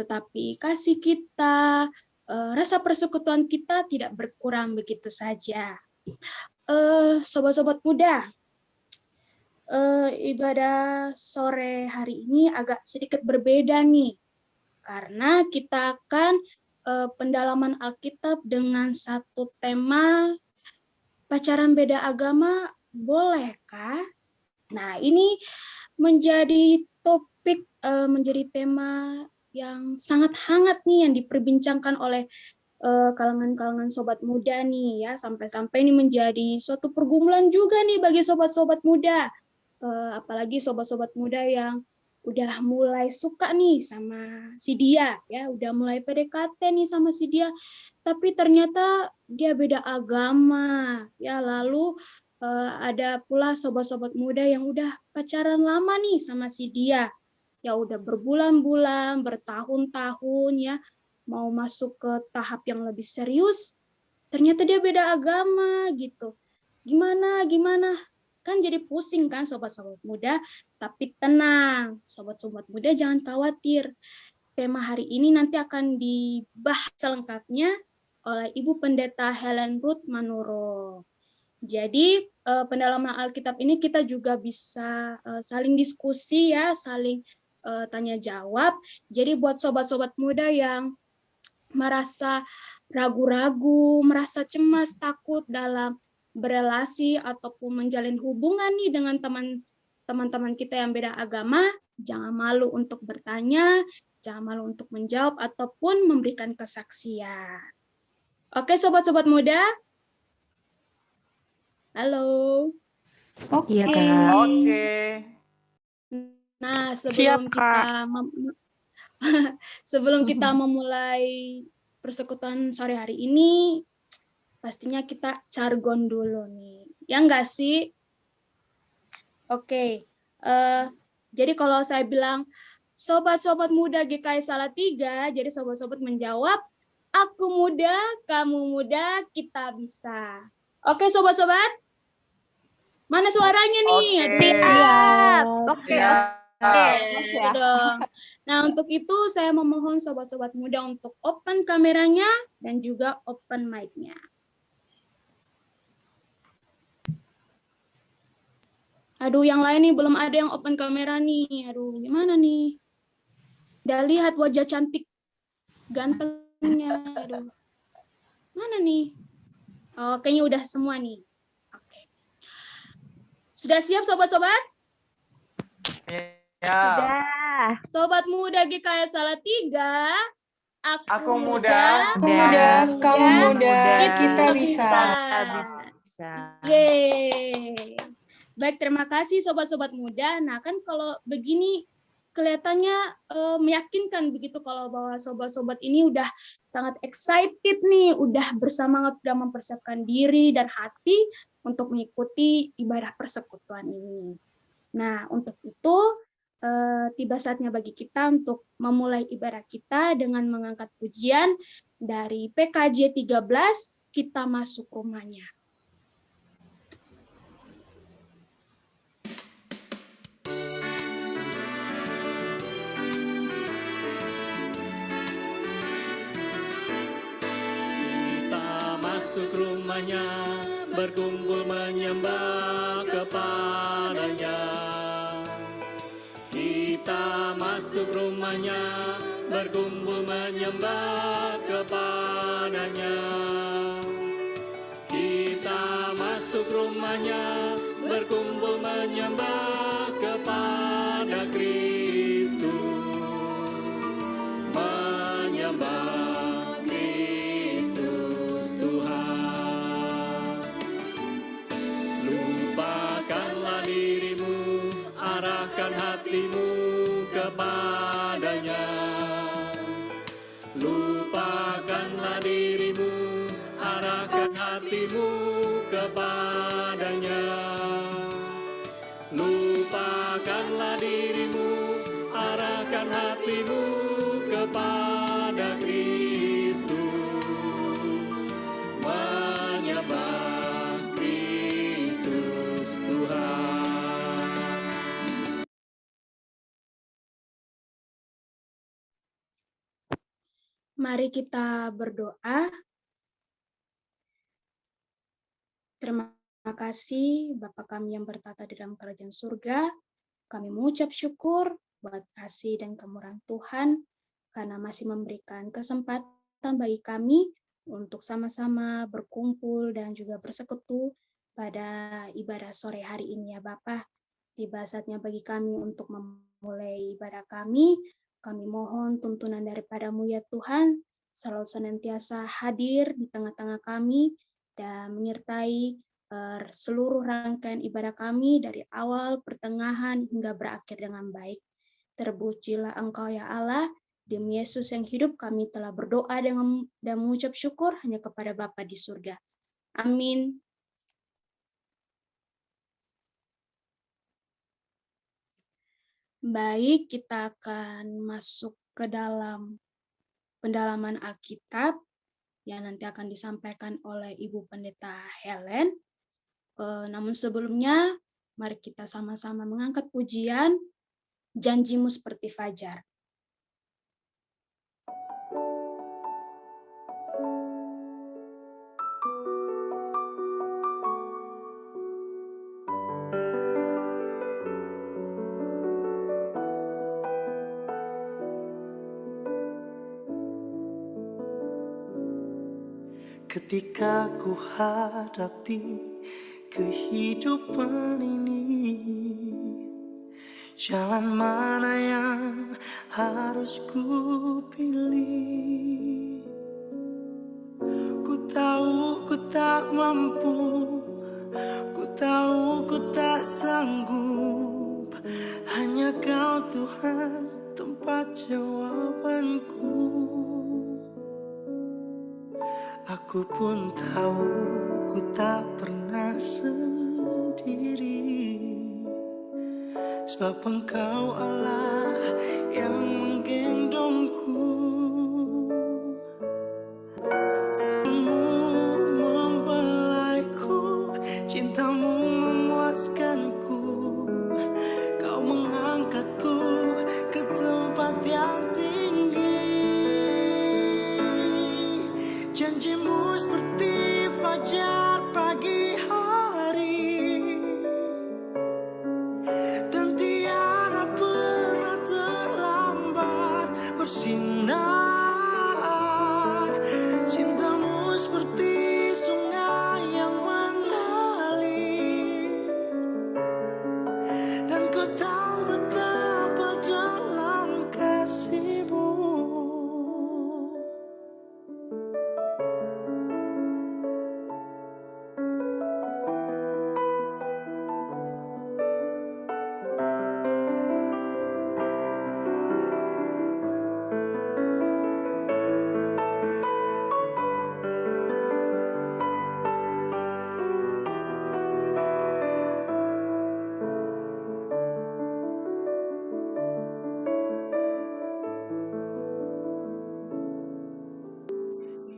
tetapi kasih kita, rasa persekutuan kita tidak berkurang begitu saja. Sobat-sobat muda, ibadah sore hari ini agak sedikit berbeda nih, karena kita akan pendalaman Alkitab dengan satu tema, pacaran beda agama bolehkah? Nah, ini menjadi topik, menjadi tema yang sangat hangat nih yang diperbincangkan oleh kalangan-kalangan sobat muda nih ya, sampai-sampai ini menjadi suatu pergumulan juga nih bagi sobat-sobat muda, apalagi sobat-sobat muda yang udah mulai suka nih sama si dia ya, udah mulai PDKT nih sama si dia, tapi ternyata dia beda agama ya. Lalu ada pula sobat-sobat muda yang udah pacaran lama nih sama si dia, ya udah berbulan-bulan, bertahun-tahun ya, mau masuk ke tahap yang lebih serius, ternyata dia beda agama gitu. Gimana? Kan jadi pusing kan sobat-sobat muda, tapi tenang, sobat-sobat muda jangan khawatir. Tema hari ini nanti akan dibahas selengkapnya oleh Ibu Pendeta Helen Ruth Manuro. Jadi pendalaman Alkitab ini kita juga bisa saling diskusi ya, saling tanya jawab. Jadi buat sobat-sobat muda yang merasa ragu-ragu, merasa cemas, takut dalam berelasi ataupun menjalin hubungan nih dengan teman-teman kita yang beda agama, jangan malu untuk bertanya, jangan malu untuk menjawab ataupun memberikan kesaksian. Oke, sobat-sobat muda. Halo. Iya, Kak. Oke. Nah, sebelum kita memulai persekutuan sore hari ini, pastinya kita jargon dulu nih. Ya enggak sih? Oke. Jadi kalau saya bilang sobat-sobat muda GKI Salatiga, jadi sobat-sobat menjawab, aku muda, kamu muda, kita bisa. Oke, sobat-sobat? Mana suaranya nih? Siap. Oke. Dong. Nah, untuk itu saya memohon sobat-sobat muda untuk open kameranya dan juga open mic-nya. Aduh, yang lain nih belum ada yang open kamera nih. Aduh, gimana nih? Udah lihat wajah cantik gantengnya. Aduh. Mana nih? Oh, kayaknya udah semua nih. Oke. Sudah siap sobat-sobat? Ya. Sudah. Sobat muda GKI Salatiga, Aku muda, kamu muda, kita bisa. Yeay. Baik, terima kasih sobat-sobat muda. Nah, kan kalau begini kelihatannya meyakinkan begitu kalau bahwa sobat-sobat ini udah sangat excited nih, udah bersemangat, udah mempersiapkan diri dan hati untuk mengikuti ibadah persekutuan ini. Nah, untuk itu tiba saatnya bagi kita untuk memulai ibadah kita dengan mengangkat pujian dari PKJ 13, Kita Masuk Rumahnya. Kita masuk rumahnya, berkumpul menyembah kepadanya. Kita masuk rumahnya, berkumpul menyembah kepadanya. Kita masuk rumahnya, berkumpul menyembah kepada Kristus. Menyembah Kristus Tuhan. Lupakanlah dirimu, arahkan hatimu kepadanya. Lupakanlah dirimu, arahkan hatimu kepadanya. Lupakanlah dirimu, arahkan hatimu kepada Kristus. Menyembah Kristus Tuhan. Mari kita berdoa. Terima kasih Bapa kami yang bertata di dalam kerajaan surga. Kami mengucap syukur buat kasih dan kemurahan Tuhan karena masih memberikan kesempatan bagi kami untuk sama-sama berkumpul dan juga bersekutu pada ibadah sore hari ini ya Bapa. Tiba saatnya bagi kami untuk memulai ibadah kami. Kami mohon tuntunan daripada-Mu ya Tuhan, selalu senantiasa hadir di tengah-tengah kami dan menyertai seluruh rangkaian ibadah kami dari awal, pertengahan, hingga berakhir dengan baik. Terpujilah Engkau ya Allah, demi Yesus yang hidup kami telah berdoa dan mengucap syukur hanya kepada Bapa di surga. Amin. Baik, kita akan masuk ke dalam pendalaman Alkitab yang nanti akan disampaikan oleh Ibu Pendeta Helen. Namun sebelumnya, mari kita sama-sama mengangkat pujian Janjimu Seperti Fajar. Ketika ku hadapi kehidupan ini, jalan mana yang harus ku pilih? Ku tahu ku tak mampu, ku tahu ku tak sanggup. Hanya Kau Tuhan tempat jawabanku. Aku pun tahu ku tak pernah sendiri, sebab Engkau Allah yang menggendongku. Membelaiku, cintamu memuaskanku. Kau mengangkatku ke tempat yang tinggi. Janjimu seperti fajar pagi hari, dan tiada pernah terlambat bersinar. Cintamu seperti sungai yang mengalir, dan ku tahu betapa dalam kasih-Mu.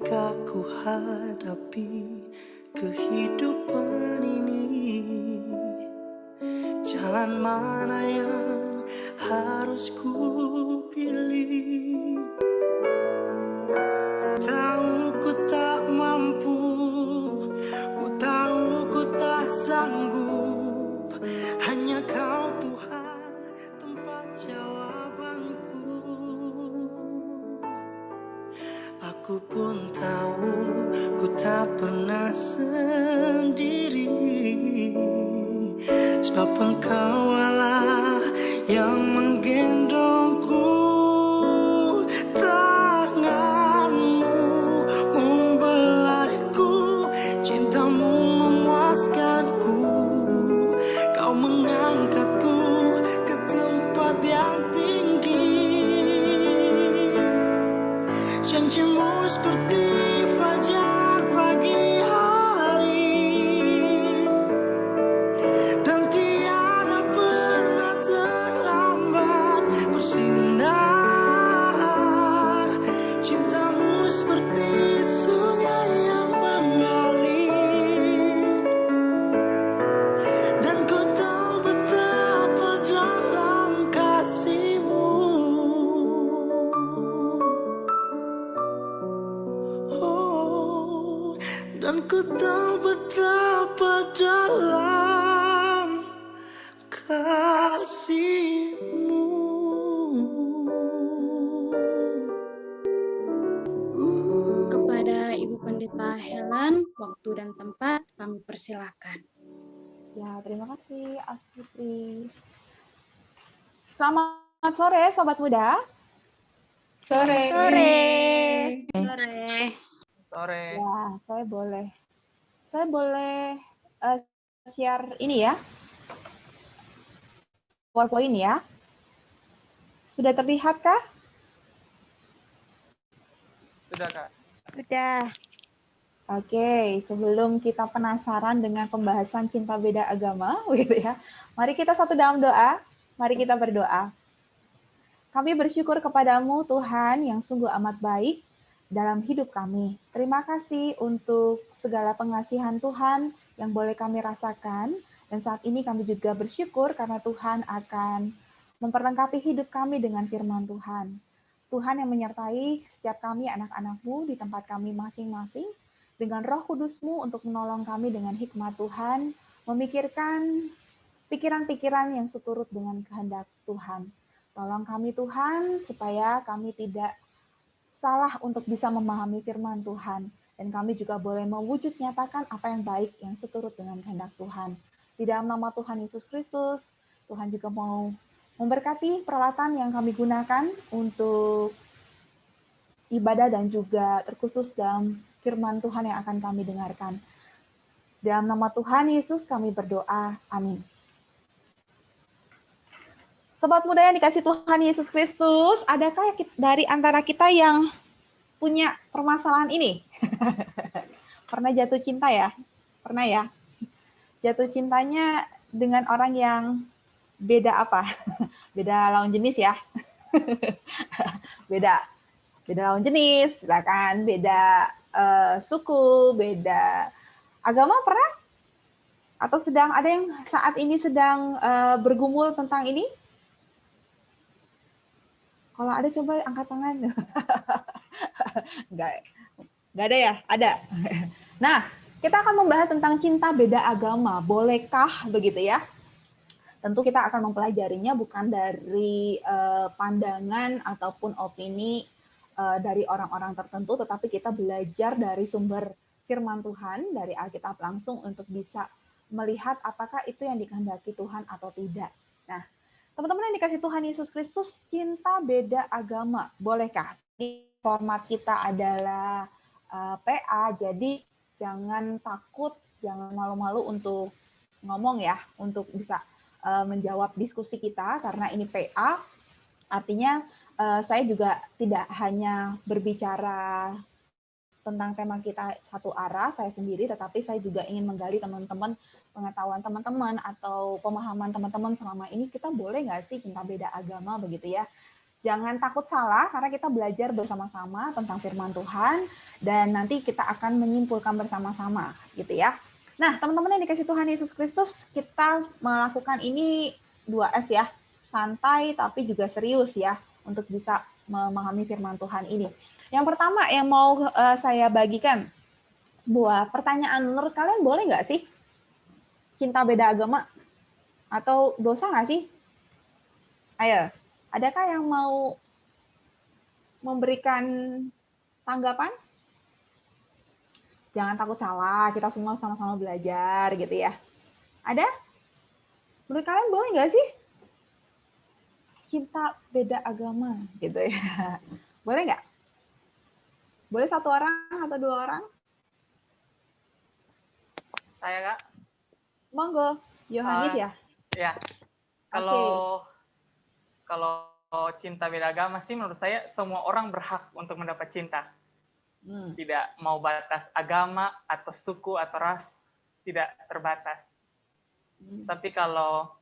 Ketika ku hadapi kehidupan ini, jalan mana yang harus ku pilih? Tahu ku tak mampu, ku tahu ku tak sanggup. Hanya Kau Tuhan tempat jawabanku. Aku pun tahu ku tak pernah sendiri, sebab Engkau Allah yang menggendongku. Tangan-Mu membelaiku, cintamu memuaskanku. Kau mengangkatku ke tempat yang tinggi. Janjimu seperti fajar pagi hari, dan tiada pernah terlambat bersinar. Cintamu seperti sungai yang mengalir, dan ku tahu betapa dalam kasih-Mu. dan ku tahu betapa dalam kasih-Mu. Kepada Ibu Pendeta Helen, waktu dan tempat kami persilakan. Ya, terima kasih Astri. Selamat sore Sobat Muda. Sore. Sore. Ya, saya boleh share ini ya. PowerPoint ya. Sudah terlihat kah? Sudah, Kak. Sudah. Oke, sebelum kita penasaran dengan pembahasan cinta beda agama, gitu ya. Mari kita satu dalam doa. Mari kita berdoa. Kami bersyukur kepadamu Tuhan yang sungguh amat baik dalam hidup kami. Terima kasih untuk segala pengasihan Tuhan yang boleh kami rasakan. Dan saat ini kami juga bersyukur karena Tuhan akan memperlengkapi hidup kami dengan firman Tuhan. Tuhan yang menyertai setiap kami anak-anak-Mu di tempat kami masing-masing, dengan Roh Kudus-Mu untuk menolong kami dengan hikmat Tuhan, memikirkan pikiran-pikiran yang seturut dengan kehendak Tuhan. Tolong kami Tuhan, supaya kami tidak salah untuk bisa memahami firman Tuhan. Dan kami juga boleh mewujud nyatakan apa yang baik yang seturut dengan kehendak Tuhan. Di dalam nama Tuhan Yesus Kristus, Tuhan juga mau memberkati peralatan yang kami gunakan untuk ibadah dan juga terkhusus dalam firman Tuhan yang akan kami dengarkan. Dalam nama Tuhan Yesus kami berdoa. Amin. Sobat muda yang dikasih Tuhan Yesus Kristus, adakah dari antara kita yang punya permasalahan ini? Pernah jatuh cinta ya? Pernah ya? Jatuh cintanya dengan orang yang beda apa? Beda lawan jenis ya? Beda lawan jenis, silakan. Beda suku, beda agama pernah? Atau sedang ada yang saat ini sedang bergumul tentang ini? Kalau ada coba angkat tangan. Nggak ada ya? Ada. Nah, kita akan membahas tentang cinta beda agama. Bolehkah begitu ya? Tentu kita akan mempelajarinya bukan dari pandangan ataupun opini dari orang-orang tertentu, tetapi kita belajar dari sumber firman Tuhan, dari Alkitab langsung untuk bisa melihat apakah itu yang dikehendaki Tuhan atau tidak. Nah, teman-teman yang dikasih Tuhan Yesus Kristus, cinta beda agama, bolehkah? Format kita adalah PA, jadi jangan takut, jangan malu-malu untuk ngomong ya, untuk bisa menjawab diskusi kita, karena ini PA, artinya saya juga tidak hanya berbicara tentang tema kita satu arah, saya sendiri, tetapi saya juga ingin menggali teman-teman, pengetahuan teman-teman, atau pemahaman teman-teman selama ini, kita boleh nggak sih cinta beda agama, begitu ya. Jangan takut salah, karena kita belajar bersama-sama tentang firman Tuhan, dan nanti kita akan menyimpulkan bersama-sama, gitu ya. Nah, teman-teman yang dikasih Tuhan Yesus Kristus, kita melakukan ini 2S ya, santai tapi juga serius ya, untuk bisa memahami firman Tuhan ini. Yang pertama yang mau saya bagikan, sebuah pertanyaan, menurut kalian boleh nggak sih cinta beda agama? Atau dosa nggak sih? Ayo, adakah yang mau memberikan tanggapan? Jangan takut salah, kita semua sama-sama belajar gitu ya. Ada? Menurut kalian boleh nggak sih cinta beda agama gitu ya? Boleh nggak? Boleh satu orang atau dua orang? Saya, Kak. Monggo, Yohanes ya? Ya. Kalau cinta beda agama sih menurut saya semua orang berhak untuk mendapat cinta. Tidak mau batas agama atau suku atau ras, tidak terbatas. Tapi kalau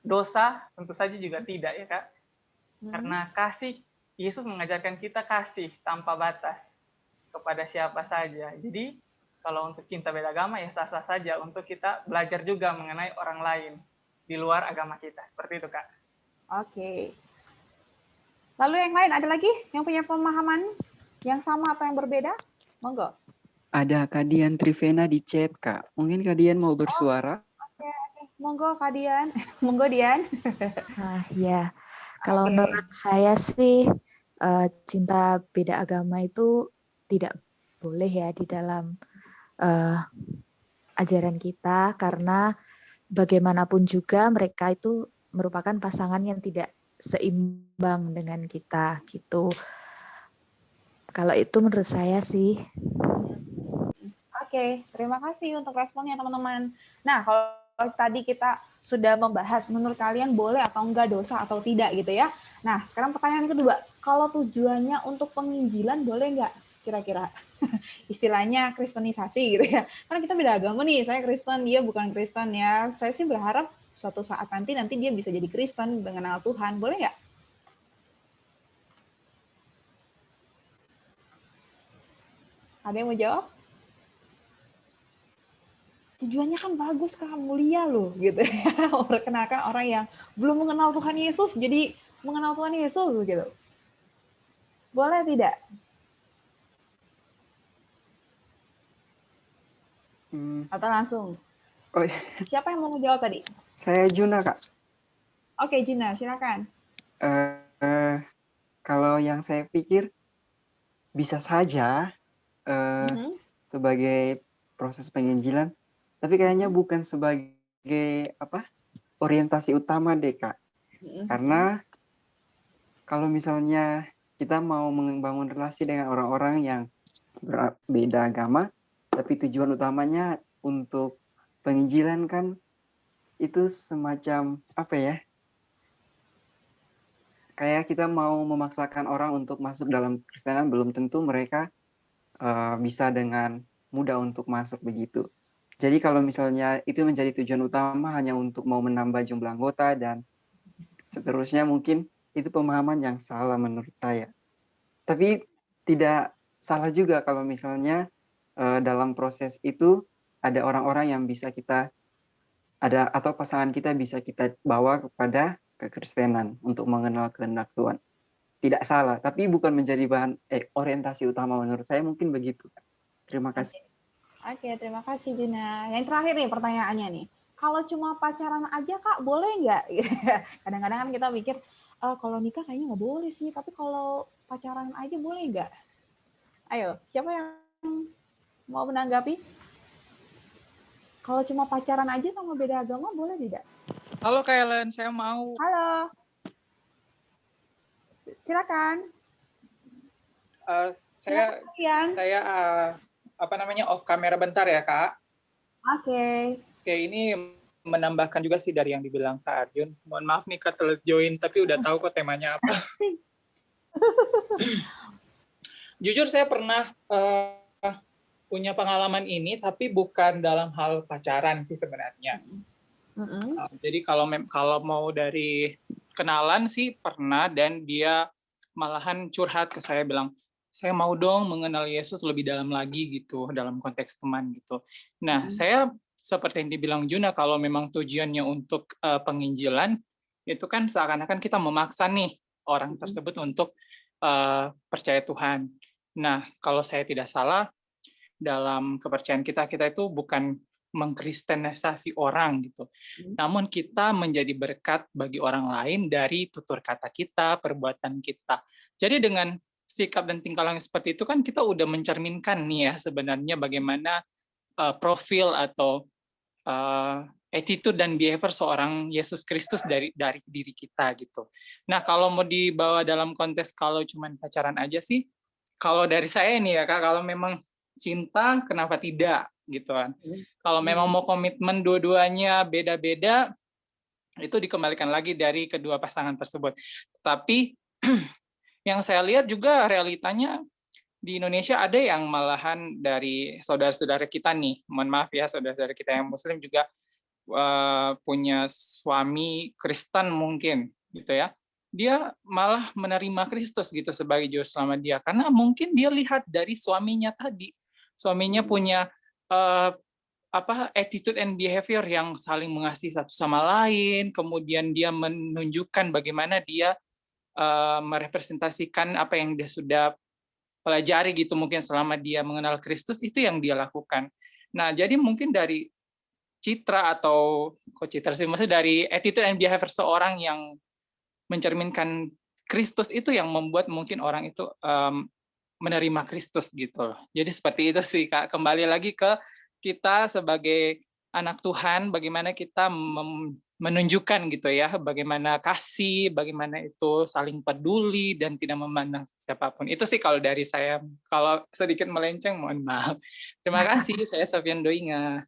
dosa tentu saja juga tidak ya Kak. Karena kasih, Yesus mengajarkan kita kasih tanpa batas kepada siapa saja. Jadi kalau untuk cinta beda agama ya sah-sah saja untuk kita belajar juga mengenai orang lain di luar agama kita. Seperti itu Kak. Oke. Lalu yang lain ada lagi yang punya pemahaman yang sama atau yang berbeda? Monggo. Ada Kak Dian Trivena di chat, Kak. Mungkin Kak Dian mau bersuara? Monggo Kak Dian. Monggo Dian. Ya, kalau menurut saya sih cinta beda agama itu tidak boleh ya di dalam ajaran kita, karena bagaimanapun juga mereka itu merupakan pasangan yang tidak seimbang dengan kita gitu. Kalau itu menurut saya sih. Oke, terima kasih untuk responnya teman-teman. Nah, kalau tadi kita sudah membahas menurut kalian boleh atau enggak dosa atau tidak gitu ya. Nah, sekarang pertanyaan kedua, kalau tujuannya untuk penginjilan boleh enggak kira-kira? Istilahnya kristenisasi gitu ya. Karena kita beda agama nih, saya Kristen, dia bukan Kristen ya. Saya sih berharap suatu saat nanti dia bisa jadi Kristen, mengenal Tuhan. Boleh nggak? Ada yang mau jawab? Tujuannya kan bagus, Kak, mulia loh gitu ya. Memperkenalkan orang yang belum mengenal Tuhan Yesus jadi mengenal Tuhan Yesus gitu. Boleh tidak? Atau langsung? Oh, iya. Siapa yang mau jawab tadi? Saya Juna, Kak. Oke, Juna, silakan. Kalau yang saya pikir bisa saja sebagai proses penginjilan, tapi kayaknya bukan sebagai orientasi utama deh, Kak. Karena kalau misalnya kita mau membangun relasi dengan orang-orang yang berbeda agama, tapi tujuan utamanya untuk penginjilan kan itu semacam kayak kita mau memaksakan orang untuk masuk dalam Kristenan, belum tentu mereka bisa dengan mudah untuk masuk begitu. Jadi kalau misalnya itu menjadi tujuan utama hanya untuk mau menambah jumlah anggota dan seterusnya, mungkin itu pemahaman yang salah menurut saya. Tapi tidak salah juga kalau misalnya dalam proses itu ada orang-orang yang bisa kita atau pasangan kita bisa kita bawa kepada kekristenan untuk mengenal kehendak Tuhan. Tidak salah, tapi bukan menjadi bahan orientasi utama menurut saya, mungkin begitu. Terima kasih. Oke, terima kasih Juna. Yang terakhir nih pertanyaannya nih. Kalau cuma pacaran aja Kak, boleh nggak? Kadang-kadang kan kita mikir, kalau nikah kayaknya nggak boleh sih, tapi kalau pacaran aja boleh nggak? Ayo, siapa yang mau menanggapi? Kalau cuma pacaran aja sama beda agama, boleh tidak? Halo Kak Ellen, saya mau. Halo. Silakan. Saya off kamera bentar ya Kak. Oke. Oke, ini menambahkan juga sih dari yang dibilang Kak Arjun. Mohon maaf nih Kak telat join, tapi udah tahu kok temanya apa. Jujur saya pernah punya pengalaman ini, tapi bukan dalam hal pacaran sih sebenarnya. Jadi kalau mau dari kenalan sih pernah, dan dia malahan curhat ke saya, bilang, saya mau dong mengenal Yesus lebih dalam lagi gitu, dalam konteks teman gitu. Nah, saya seperti yang dibilang Juna, kalau memang tujuannya untuk penginjilan, itu kan seakan-akan kita memaksa nih orang tersebut untuk percaya Tuhan. Nah, kalau saya tidak salah, dalam kepercayaan kita itu bukan mengkristenisasi orang gitu. Namun kita menjadi berkat bagi orang lain dari tutur kata kita, perbuatan kita. Jadi dengan sikap dan tingkah laku seperti itu kan kita udah mencerminkan nih ya sebenarnya bagaimana profil atau attitude dan behavior seorang Yesus Kristus dari diri kita gitu. Nah, kalau mau dibawa dalam konteks kalau cuma pacaran aja sih, kalau dari saya nih ya Kak, kalau memang cinta kenapa tidak gitu kan. Kalau memang mau komitmen dua-duanya beda-beda, itu dikembalikan lagi dari kedua pasangan tersebut. Tapi yang saya lihat juga realitanya di Indonesia ada yang malahan dari saudara-saudara kita nih, mohon maaf ya saudara-saudara kita yang Muslim juga punya suami Kristen mungkin gitu ya. Dia malah menerima Kristus gitu sebagai juru selamat dia, karena mungkin dia lihat dari suaminya tadi. Suaminya punya attitude and behavior yang saling mengasihi satu sama lain, kemudian dia menunjukkan bagaimana dia merepresentasikan apa yang dia sudah pelajari gitu mungkin selama dia mengenal Kristus, itu yang dia lakukan. Nah, jadi mungkin dari citra atau citra sih, maksudnya dari attitude and behavior seorang yang mencerminkan Kristus itu yang membuat mungkin orang itu menerima Kristus gitu loh. Jadi seperti itu sih Kak. Kembali lagi ke kita sebagai anak Tuhan, bagaimana kita menunjukkan gitu ya, bagaimana kasih, bagaimana itu saling peduli dan tidak memandang siapapun. Itu sih kalau dari saya. Kalau sedikit melenceng, mohon maaf. Terima kasih, saya Sofian Doinga.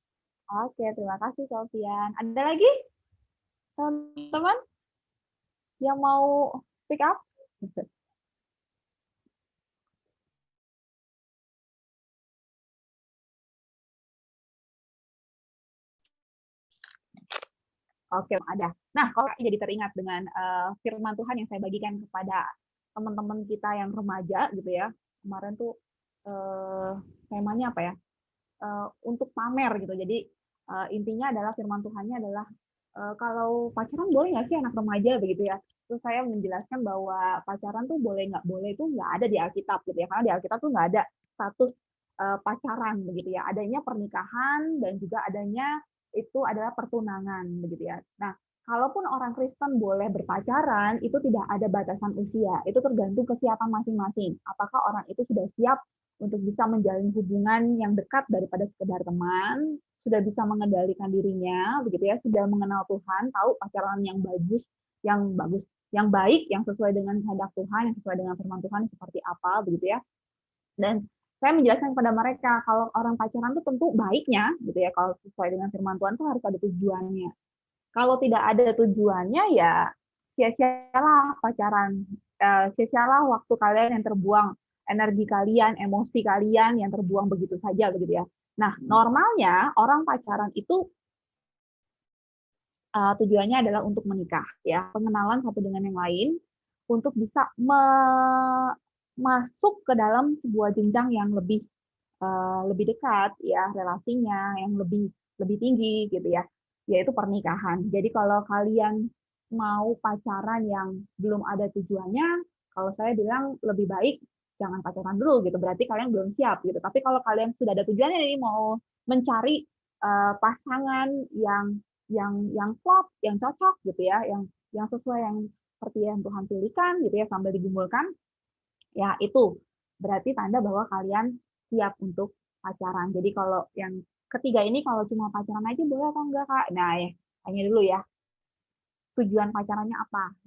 Oke, terima kasih Sofian. Ada lagi teman-teman yang mau speak up? Oke, ada. Nah, kalau jadi teringat dengan firman Tuhan yang saya bagikan kepada teman-teman kita yang remaja gitu ya. Kemarin tuh temanya apa ya? Untuk pamer gitu. Jadi intinya adalah firman Tuhannya adalah kalau pacaran boleh nggak sih anak remaja begitu ya? Terus saya menjelaskan bahwa pacaran tuh boleh nggak boleh itu nggak ada di Alkitab gitu ya. Karena di Alkitab tuh nggak ada status pacaran begitu ya. Adanya pernikahan dan juga adanya itu adalah pertunangan begitu ya. Nah, kalaupun orang Kristen boleh berpacaran, itu tidak ada batasan usia. Itu tergantung kesiapan masing-masing. Apakah orang itu sudah siap untuk bisa menjalin hubungan yang dekat daripada sekedar teman, sudah bisa mengendalikan dirinya, begitu ya, sudah mengenal Tuhan, tahu pacaran yang bagus, yang baik, yang sesuai dengan kehendak Tuhan, yang sesuai dengan firman Tuhan seperti apa, begitu ya. Dan saya menjelaskan kepada mereka kalau orang pacaran itu tentu baiknya, gitu ya, kalau sesuai dengan firman Tuhan itu harus ada tujuannya. Kalau tidak ada tujuannya ya sia-sialah pacaran, sia-sialah waktu kalian yang terbuang, energi kalian, emosi kalian yang terbuang begitu saja, begitu ya. Nah, normalnya orang pacaran itu tujuannya adalah untuk menikah, ya, pengenalan satu dengan yang lain, untuk bisa masuk ke dalam sebuah jenjang yang lebih dekat, ya, relasinya yang lebih tinggi, gitu ya, yaitu pernikahan. Jadi kalau kalian mau pacaran yang belum ada tujuannya, kalau saya bilang lebih baik jangan pacaran dulu gitu, berarti kalian belum siap gitu. Tapi kalau kalian sudah ada tujuannya nih mau mencari pasangan yang klop, yang cocok gitu ya, yang sesuai yang seperti yang Tuhan pilihkan gitu ya, sambil digumulkan, ya itu berarti tanda bahwa kalian siap untuk pacaran. Jadi kalau yang ketiga ini kalau cuma pacaran aja boleh atau enggak Kak? Nah ya, tanya dulu ya, tujuan pacarannya apa?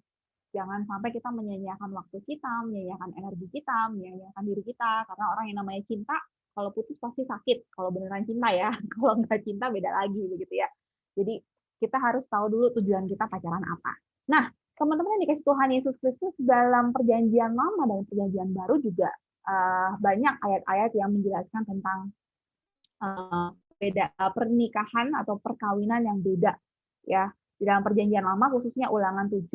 Jangan sampai kita menyia-nyiakan waktu kita, menyia-nyiakan energi kita, menyia-nyiakan diri kita, karena orang yang namanya cinta, kalau putus pasti sakit, kalau beneran cinta ya, kalau nggak cinta beda lagi begitu ya. Jadi kita harus tahu dulu tujuan kita pacaran apa. Nah, teman-teman yang dikasih Tuhan Yesus Kristus dalam perjanjian lama dan perjanjian baru juga banyak ayat-ayat yang menjelaskan tentang beda pernikahan atau perkawinan yang beda ya. Di dalam perjanjian lama khususnya Ulangan 7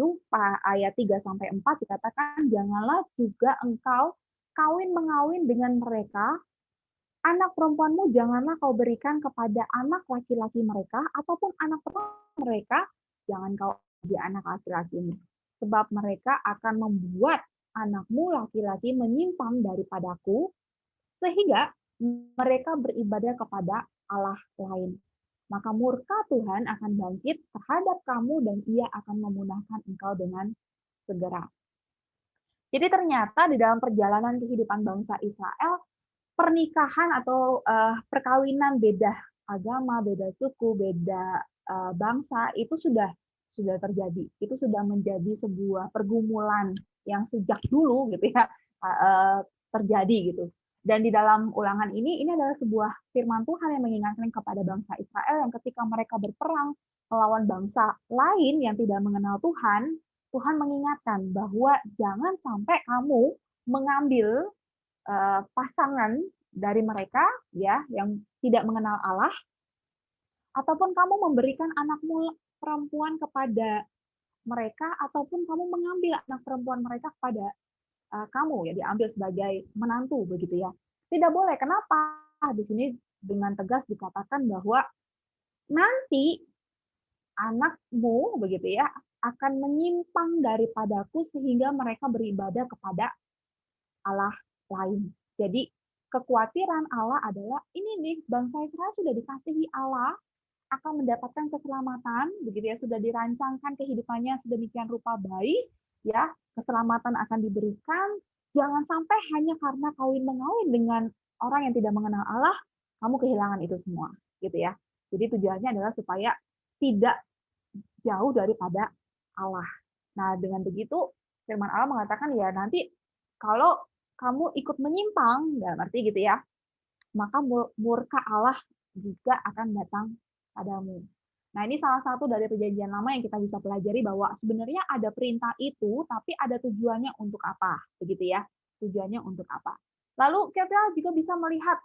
ayat 3 sampai 4 dikatakan janganlah juga engkau kawin mengawin dengan mereka, anak perempuanmu janganlah kau berikan kepada anak laki-laki mereka ataupun anak perempuan mereka jangan kau bagi anak laki-lakimu, sebab mereka akan membuat anakmu laki-laki menyimpang daripadaku sehingga mereka beribadah kepada Allah lain. Maka murka Tuhan akan bangkit terhadap kamu dan ia akan memunahkan engkau dengan segera. Jadi ternyata di dalam perjalanan kehidupan bangsa Israel, pernikahan atau perkawinan beda agama, beda suku, beda bangsa itu sudah terjadi. Itu sudah menjadi sebuah pergumulan yang sejak dulu gitu ya terjadi gitu. Dan di dalam Ulangan ini adalah sebuah firman Tuhan yang mengingatkan kepada bangsa Israel yang ketika mereka berperang melawan bangsa lain yang tidak mengenal Tuhan, Tuhan mengingatkan bahwa jangan sampai kamu mengambil pasangan dari mereka ya yang tidak mengenal Allah, ataupun kamu memberikan anakmu perempuan kepada mereka, ataupun kamu mengambil anak perempuan mereka kepada kamu ya diambil sebagai menantu begitu ya. Tidak boleh. Kenapa? Di sini dengan tegas dikatakan bahwa nanti anakmu begitu ya akan menyimpang daripadaku sehingga mereka beribadah kepada Allah lain. Jadi kekhawatiran Allah adalah ini nih, bangsa Israel sudah dikasihi Allah, akan mendapatkan keselamatan, begitu ya, sudah dirancangkan kehidupannya sedemikian rupa baik, ya, keselamatan akan diberikan. Jangan sampai hanya karena kawin-mengawin dengan orang yang tidak mengenal Allah, kamu kehilangan itu semua, gitu ya. Jadi tujuannya adalah supaya tidak jauh daripada Allah. Nah, dengan begitu firman Allah mengatakan ya nanti kalau kamu ikut menyimpang, dalam arti gitu ya, maka murka Allah juga akan datang padamu. Nah, ini salah satu dari perjanjian lama yang kita bisa pelajari bahwa sebenarnya ada perintah itu, tapi ada tujuannya untuk apa, begitu ya? Tujuannya untuk apa? Lalu kita juga bisa melihat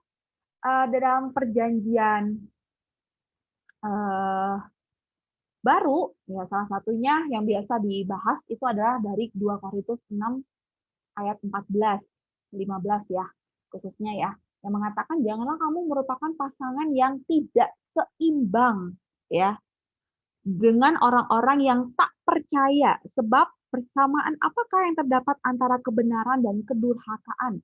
dalam perjanjian baru, ya salah satunya yang biasa dibahas itu adalah dari 2 Korintus 6 ayat 14, 15 ya, khususnya ya, yang mengatakan janganlah kamu merupakan pasangan yang tidak seimbang ya dengan orang-orang yang tak percaya, sebab persamaan apakah yang terdapat antara kebenaran dan kedurhakaan,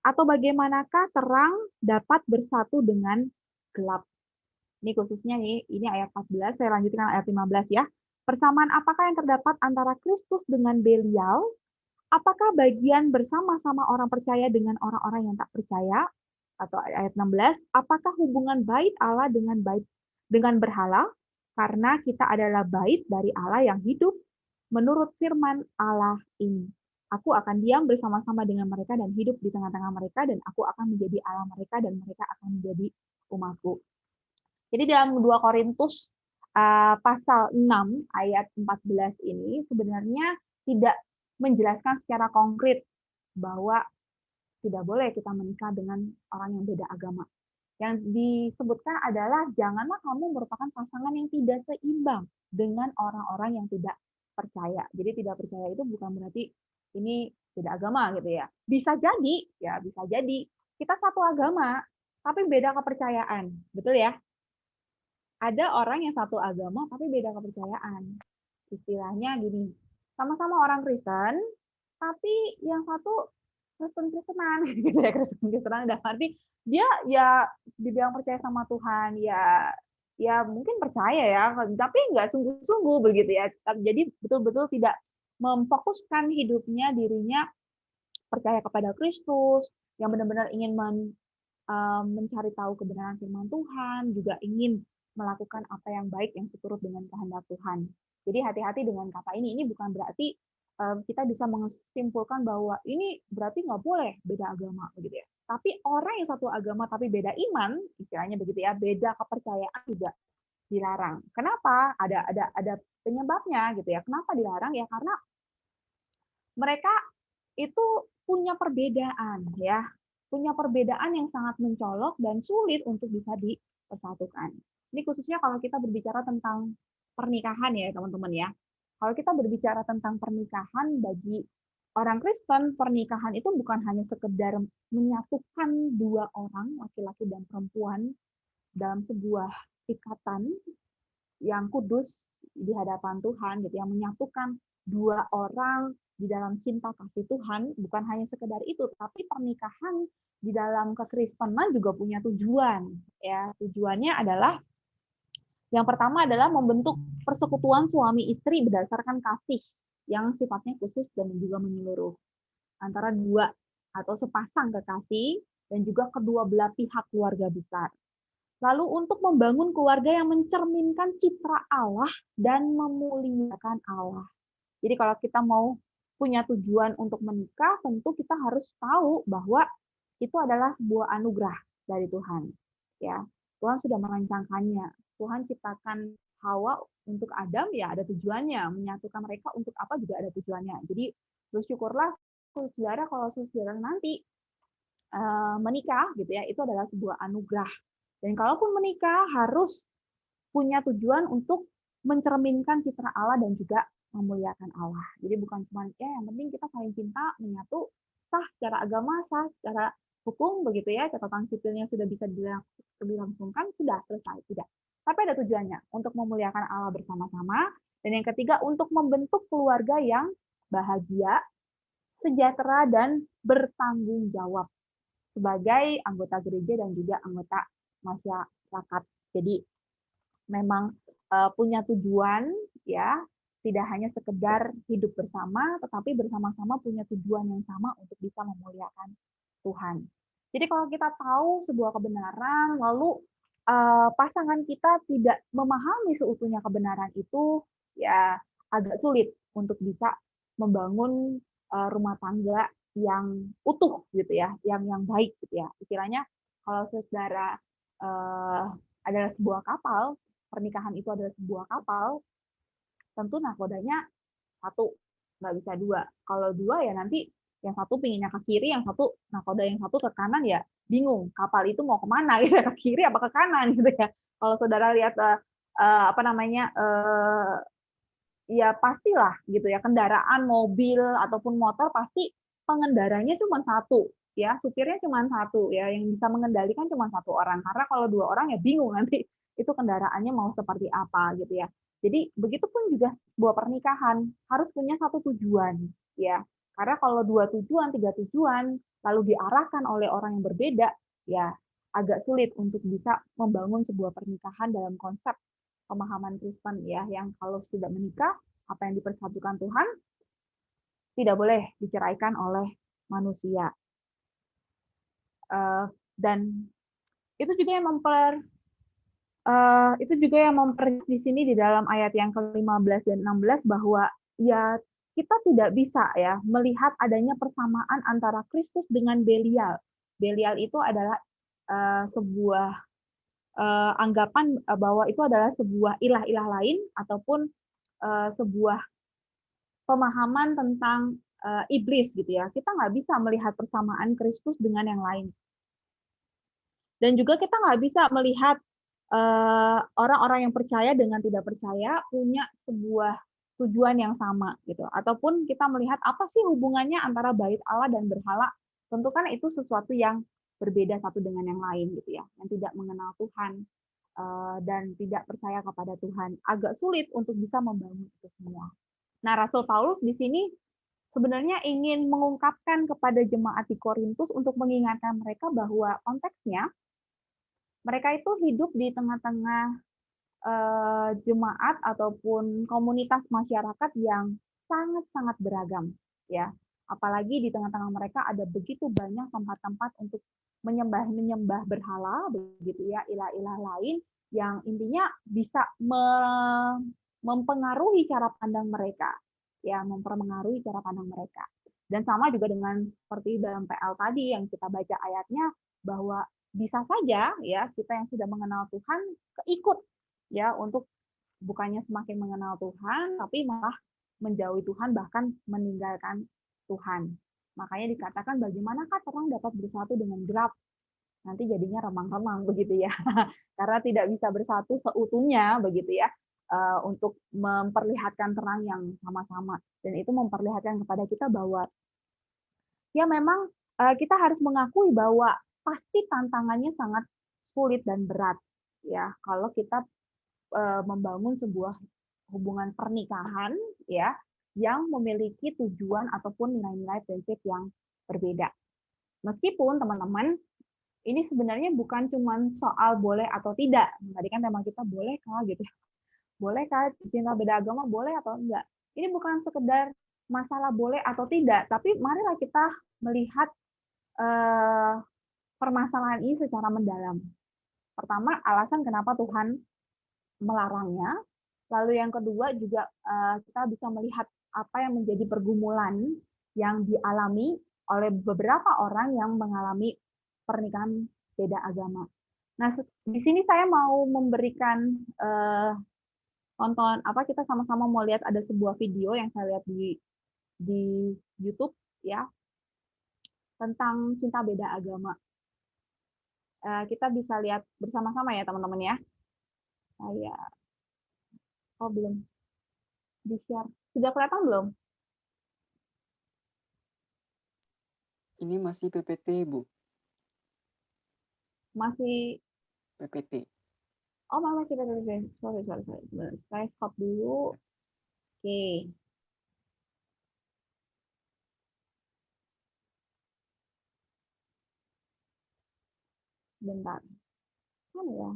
atau bagaimanakah terang dapat bersatu dengan gelap. Ini khususnya nih, ini ayat 14, saya lanjutkan ayat 15 ya. Persamaan apakah yang terdapat antara Kristus dengan Belial? Apakah bagian bersama-sama orang percaya dengan orang-orang yang tak percaya? Atau ayat 16, apakah hubungan bait Allah dengan berhala? Karena kita adalah bait dari Allah yang hidup menurut firman Allah ini. Aku akan diam bersama-sama dengan mereka dan hidup di tengah-tengah mereka, dan aku akan menjadi Allah mereka dan mereka akan menjadi umatku. Jadi dalam 2 Korintus pasal 6 ayat 14 ini sebenarnya tidak menjelaskan secara konkret bahwa tidak boleh kita menikah dengan orang yang beda agama. Yang disebutkan adalah janganlah kamu merupakan pasangan yang tidak seimbang dengan orang-orang yang tidak percaya. Jadi tidak percaya itu bukan berarti ini beda agama gitu ya. Bisa jadi, ya bisa jadi kita satu agama tapi beda kepercayaan. Betul ya? Ada orang yang satu agama tapi beda kepercayaan. Istilahnya gini, sama-sama orang Kristen, tapi yang satu Kristen-Kristenan, gitu ya, Kristen-Kristenan, dalam arti dia ya dibilang percaya sama Tuhan, ya mungkin percaya ya, tapi nggak sungguh-sungguh begitu ya. Jadi betul-betul tidak memfokuskan hidupnya, dirinya percaya kepada Kristus, yang benar-benar ingin mencari tahu kebenaran firman Tuhan, juga ingin melakukan apa yang baik yang seturut dengan kehendak Tuhan. Jadi hati-hati dengan kata ini bukan berarti kita bisa menyimpulkan bahwa ini berarti nggak boleh beda agama, begitu ya. Tapi orang yang satu agama tapi beda iman, istilahnya begitu ya, beda kepercayaan juga dilarang. Kenapa? Ada penyebabnya gitu ya. Kenapa dilarang? Ya karena mereka itu punya perbedaan ya, punya perbedaan yang sangat mencolok dan sulit untuk bisa dipersatukan. Ini khususnya kalau kita berbicara tentang pernikahan ya teman-teman ya. Kalau kita berbicara tentang pernikahan bagi orang Kristen, pernikahan itu bukan hanya sekedar menyatukan dua orang, laki-laki dan perempuan, dalam sebuah ikatan yang kudus di hadapan Tuhan, gitu, yang menyatukan dua orang di dalam cinta kasih Tuhan, bukan hanya sekedar itu, tapi pernikahan di dalam kekristenan juga punya tujuan. Ya, tujuannya adalah yang pertama adalah membentuk persekutuan suami istri berdasarkan kasih yang sifatnya khusus dan juga menyeluruh antara dua atau sepasang kekasih dan juga kedua belah pihak keluarga besar. Lalu untuk membangun keluarga yang mencerminkan citra Allah dan memuliakan Allah. Jadi kalau kita mau punya tujuan untuk menikah, tentu kita harus tahu bahwa itu adalah sebuah anugerah dari Tuhan. Ya, Tuhan sudah merancangkannya. Tuhan ciptakan Hawa untuk Adam, ya ada tujuannya. Menyatukan mereka untuk apa juga ada tujuannya. Jadi bersyukurlah saudara kalau saudara nanti menikah gitu ya, itu adalah sebuah anugerah. Dan kalaupun menikah harus punya tujuan untuk mencerminkan citra Allah dan juga memuliakan Allah. Jadi bukan cuma yang penting kita saling cinta, menyatu, sah secara agama, sah secara hukum begitu ya, catatan sipilnya sudah bisa dilangsungkan, sudah selesai, tidak. Tapi ada tujuannya untuk memuliakan Allah bersama-sama. Dan yang ketiga untuk membentuk keluarga yang bahagia, sejahtera dan bertanggung jawab. sebagai anggota gereja dan juga anggota masyarakat. Jadi memang punya tujuan, ya, tidak hanya sekedar hidup bersama, tetapi bersama-sama punya tujuan yang sama untuk bisa memuliakan Tuhan. Jadi kalau kita tahu sebuah kebenaran, lalu pasangan kita tidak memahami seutuhnya kebenaran itu, ya agak sulit untuk bisa membangun rumah tangga yang utuh gitu ya, yang baik gitu ya. Istilahnya kalau saudara adalah sebuah kapal, pernikahan itu adalah sebuah kapal, tentu nakodanya satu, nggak bisa dua. Kalau dua ya nanti yang satu pinginnya ke kiri, yang satu nakoda yang satu ke kanan, ya bingung kapal itu mau kemana gitu, ke kiri apa ke kanan gitu ya. Kalau saudara lihat apa namanya ya pastilah gitu ya, kendaraan mobil ataupun motor pasti pengendaranya cuma satu ya, supirnya cuma satu ya, yang bisa mengendalikan cuma satu orang, karena kalau dua orang ya bingung nanti itu kendaraannya mau seperti apa gitu ya. Jadi begitupun juga sebuah pernikahan harus punya satu tujuan ya, karena kalau dua tujuan, tiga tujuan lalu diarahkan oleh orang yang berbeda, ya agak sulit untuk bisa membangun sebuah pernikahan dalam konsep pemahaman Kristen ya, yang kalau sudah menikah, apa yang dipersatukan Tuhan tidak boleh diceraikan oleh manusia. Dan itu juga yang di sini di dalam ayat yang ke-15 dan 16 bahwa ya kita tidak bisa ya melihat adanya persamaan antara Kristus dengan Belial. Belial itu adalah sebuah anggapan bahwa itu adalah sebuah ilah-ilah lain ataupun sebuah pemahaman tentang iblis gitu ya. Kita nggak bisa melihat persamaan Kristus dengan yang lain. Dan juga kita nggak bisa melihat orang-orang yang percaya dengan tidak percaya punya sebuah tujuan yang sama gitu. Ataupun kita melihat apa sih hubungannya antara bait Allah dan berhala. Tentu kan itu sesuatu yang berbeda satu dengan yang lain gitu ya. Yang tidak mengenal Tuhan dan tidak percaya kepada Tuhan. Agak sulit untuk bisa membangun itu semua. Nah, Rasul Paulus di sini sebenarnya ingin mengungkapkan kepada jemaat di Korintus untuk mengingatkan mereka bahwa konteksnya mereka itu hidup di tengah-tengah jemaat ataupun komunitas masyarakat yang sangat-sangat beragam, ya. Apalagi di tengah-tengah mereka ada begitu banyak tempat-tempat untuk menyembah berhala, begitu ya, ilah-ilah lain yang intinya bisa mempengaruhi cara pandang mereka, ya, mempengaruhi cara pandang mereka. Dan sama juga dengan seperti dalam PL tadi yang kita baca ayatnya, bahwa bisa saja ya kita yang sudah mengenal Tuhan keikut ya untuk bukannya semakin mengenal Tuhan tapi malah menjauhi Tuhan, bahkan meninggalkan Tuhan. Makanya dikatakan bagaimanakah terang dapat bersatu dengan gelap? Nanti jadinya remang-remang begitu ya. Karena tidak bisa bersatu seutuhnya begitu ya. Untuk memperlihatkan terang yang sama-sama, dan itu memperlihatkan kepada kita bahwa ya memang kita harus mengakui bahwa pasti tantangannya sangat sulit dan berat ya kalau kita membangun sebuah hubungan pernikahan ya yang memiliki tujuan ataupun nilai-nilai prinsip yang berbeda. Meskipun teman-teman ini sebenarnya bukan cuma soal boleh atau tidak. Tadi kan tema kita bolehkah gitu. Bolehkah cinta beda agama, boleh atau enggak? Ini bukan sekedar masalah boleh atau tidak, tapi marilah kita melihat permasalahan ini secara mendalam. Pertama, alasan kenapa Tuhan melarangnya. Lalu yang kedua juga kita bisa melihat apa yang menjadi pergumulan yang dialami oleh beberapa orang yang mengalami pernikahan beda agama. Nah, di sini saya mau memberikan kita sama-sama mau lihat ada sebuah video yang saya lihat di YouTube ya tentang cinta beda agama. Kita bisa lihat bersama-sama ya teman-teman ya. Belum di-share. Sudah kelihatan belum? Ini masih PPT, Bu. Masih PPT. Oh, masih PPT. Sorry. Saya stop dulu. Oke. Bentar. Mana ya?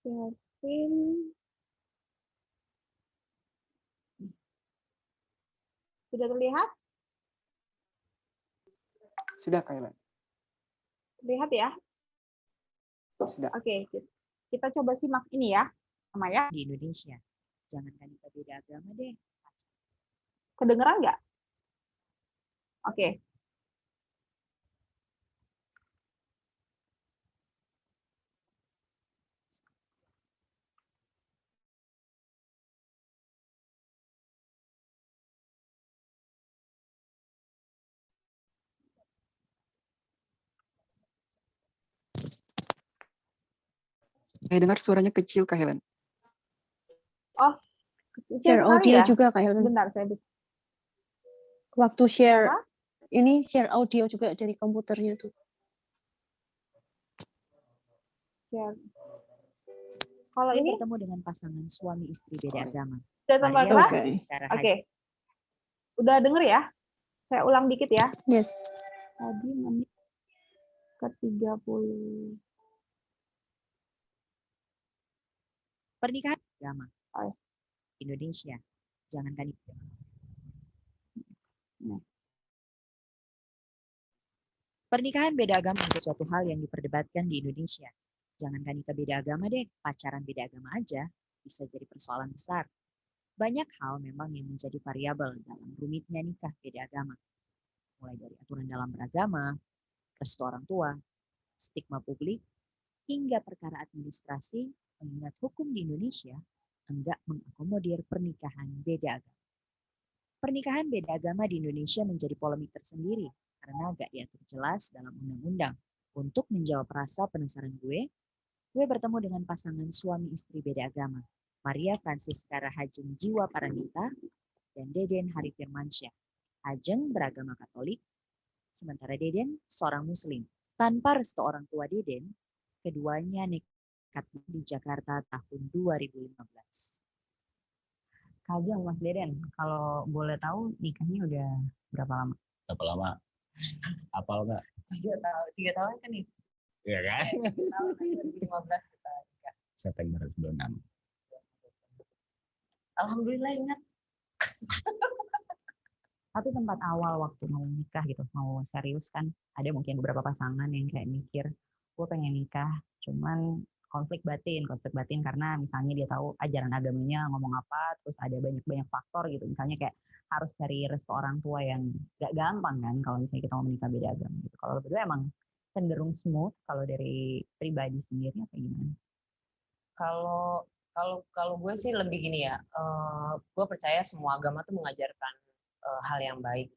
Share screen. Sudah terlihat? Sudah, Kailan. Terlihat ya? Sudah. Oke, kita coba simak ini ya, sama ya. Di Indonesia, jangankan kita beda agama deh. Kedengeran nggak? Oke. Saya dengar suaranya kecil, Kak Helen. Oh, Share audio ya? juga, Kak Helen. Bentar, saya Waktu share, Apa? ini share audio juga dari komputernya tuh. share. Kalau Gue ini bertemu dengan pasangan suami istri beda agama. sudah tambah Maria keras? Francisca Oke. Rahayu. Udah denger ya? Saya ulang dikit ya. Yes. Tadi menit ke-30. Pernikahan agama. Oh, ya. Indonesia, jangankan itu. Pernikahan beda agama menjadi suatu hal yang diperdebatkan di Indonesia. Jangankan nikah beda agama deh, pacaran beda agama aja bisa jadi persoalan besar. Banyak hal memang yang menjadi variabel dalam rumitnya nikah beda agama. Mulai dari aturan dalam beragama, restu orang tua, stigma publik, hingga perkara administrasi, mengingat hukum di Indonesia enggak mengakomodir pernikahan beda agama. Pernikahan beda agama di Indonesia menjadi polemik tersendiri karena enggak diatur jelas dalam undang-undang. Untuk menjawab rasa penasaran gue bertemu dengan pasangan suami istri beda agama, Maria Francisca Rahajeng Jiwa Paranita dan Deden Hari Firmansyah. Ajeng beragama Katolik, sementara Deden seorang Muslim. Tanpa restu orang tua Deden, keduanya nekat di Jakarta tahun 2015. Kajeng, Mas Deden, kalau boleh tahu nikahnya udah berapa lama? Berapa lama? Apal nggak? 3 tahun kan nih? Iya kan? Tahun 2015 kita nikah. September 26. Alhamdulillah ingat. Tapi sempat awal waktu mau nikah gitu, mau serius kan, ada mungkin beberapa pasangan yang kayak mikir, gue pengen nikah, cuman konflik batin karena misalnya dia tahu ajaran agamanya ngomong apa, terus ada banyak faktor gitu, misalnya kayak harus cari restu orang tua yang gak gampang kan kalau misalnya kita mau menikah beda agama gitu. Kalau berdua emang cenderung smooth, kalau dari pribadi sendiri apa gimana? Kalau gue sih lebih gini ya, gue percaya semua agama tuh mengajarkan hal yang baik.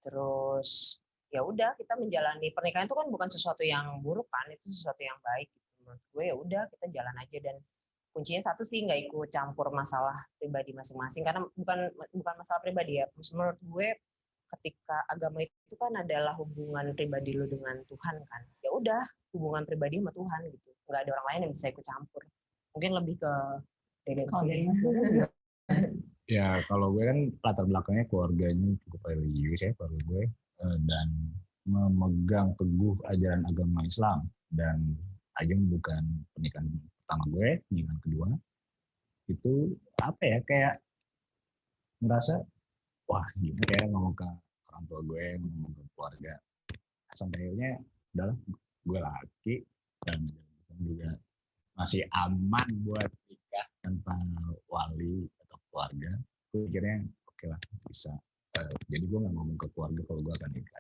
Terus ya udah kita menjalani pernikahan itu kan bukan sesuatu yang buruk kan, itu sesuatu yang baik. Menurut gue ya udah kita jalan aja, dan kuncinya satu sih nggak ikut campur masalah pribadi masing-masing, karena bukan masalah pribadi ya. Menurut gue ketika agama itu kan adalah hubungan pribadi lo dengan Tuhan kan, ya udah hubungan pribadi sama Tuhan gitu, nggak ada orang lain yang bisa ikut campur. Mungkin lebih ke Deden sih. Ya kalau gue kan latar belakangnya keluarganya cukup religius ya keluarga gue, dan memegang teguh ajaran agama Islam, dan Ajeng bukan pernikahan pertama gue, pernikahan kedua itu apa ya, kayak merasa wah gini kayak ngomong ke orang tua gue, ngomong ke keluarga, sampai akhirnya udahlah gue laki dan juga masih aman buat nikah tanpa wali atau keluarga. Gue pikirnya oke lah bisa. Jadi gue nggak ngomong ke keluarga kalau gue akan nikah,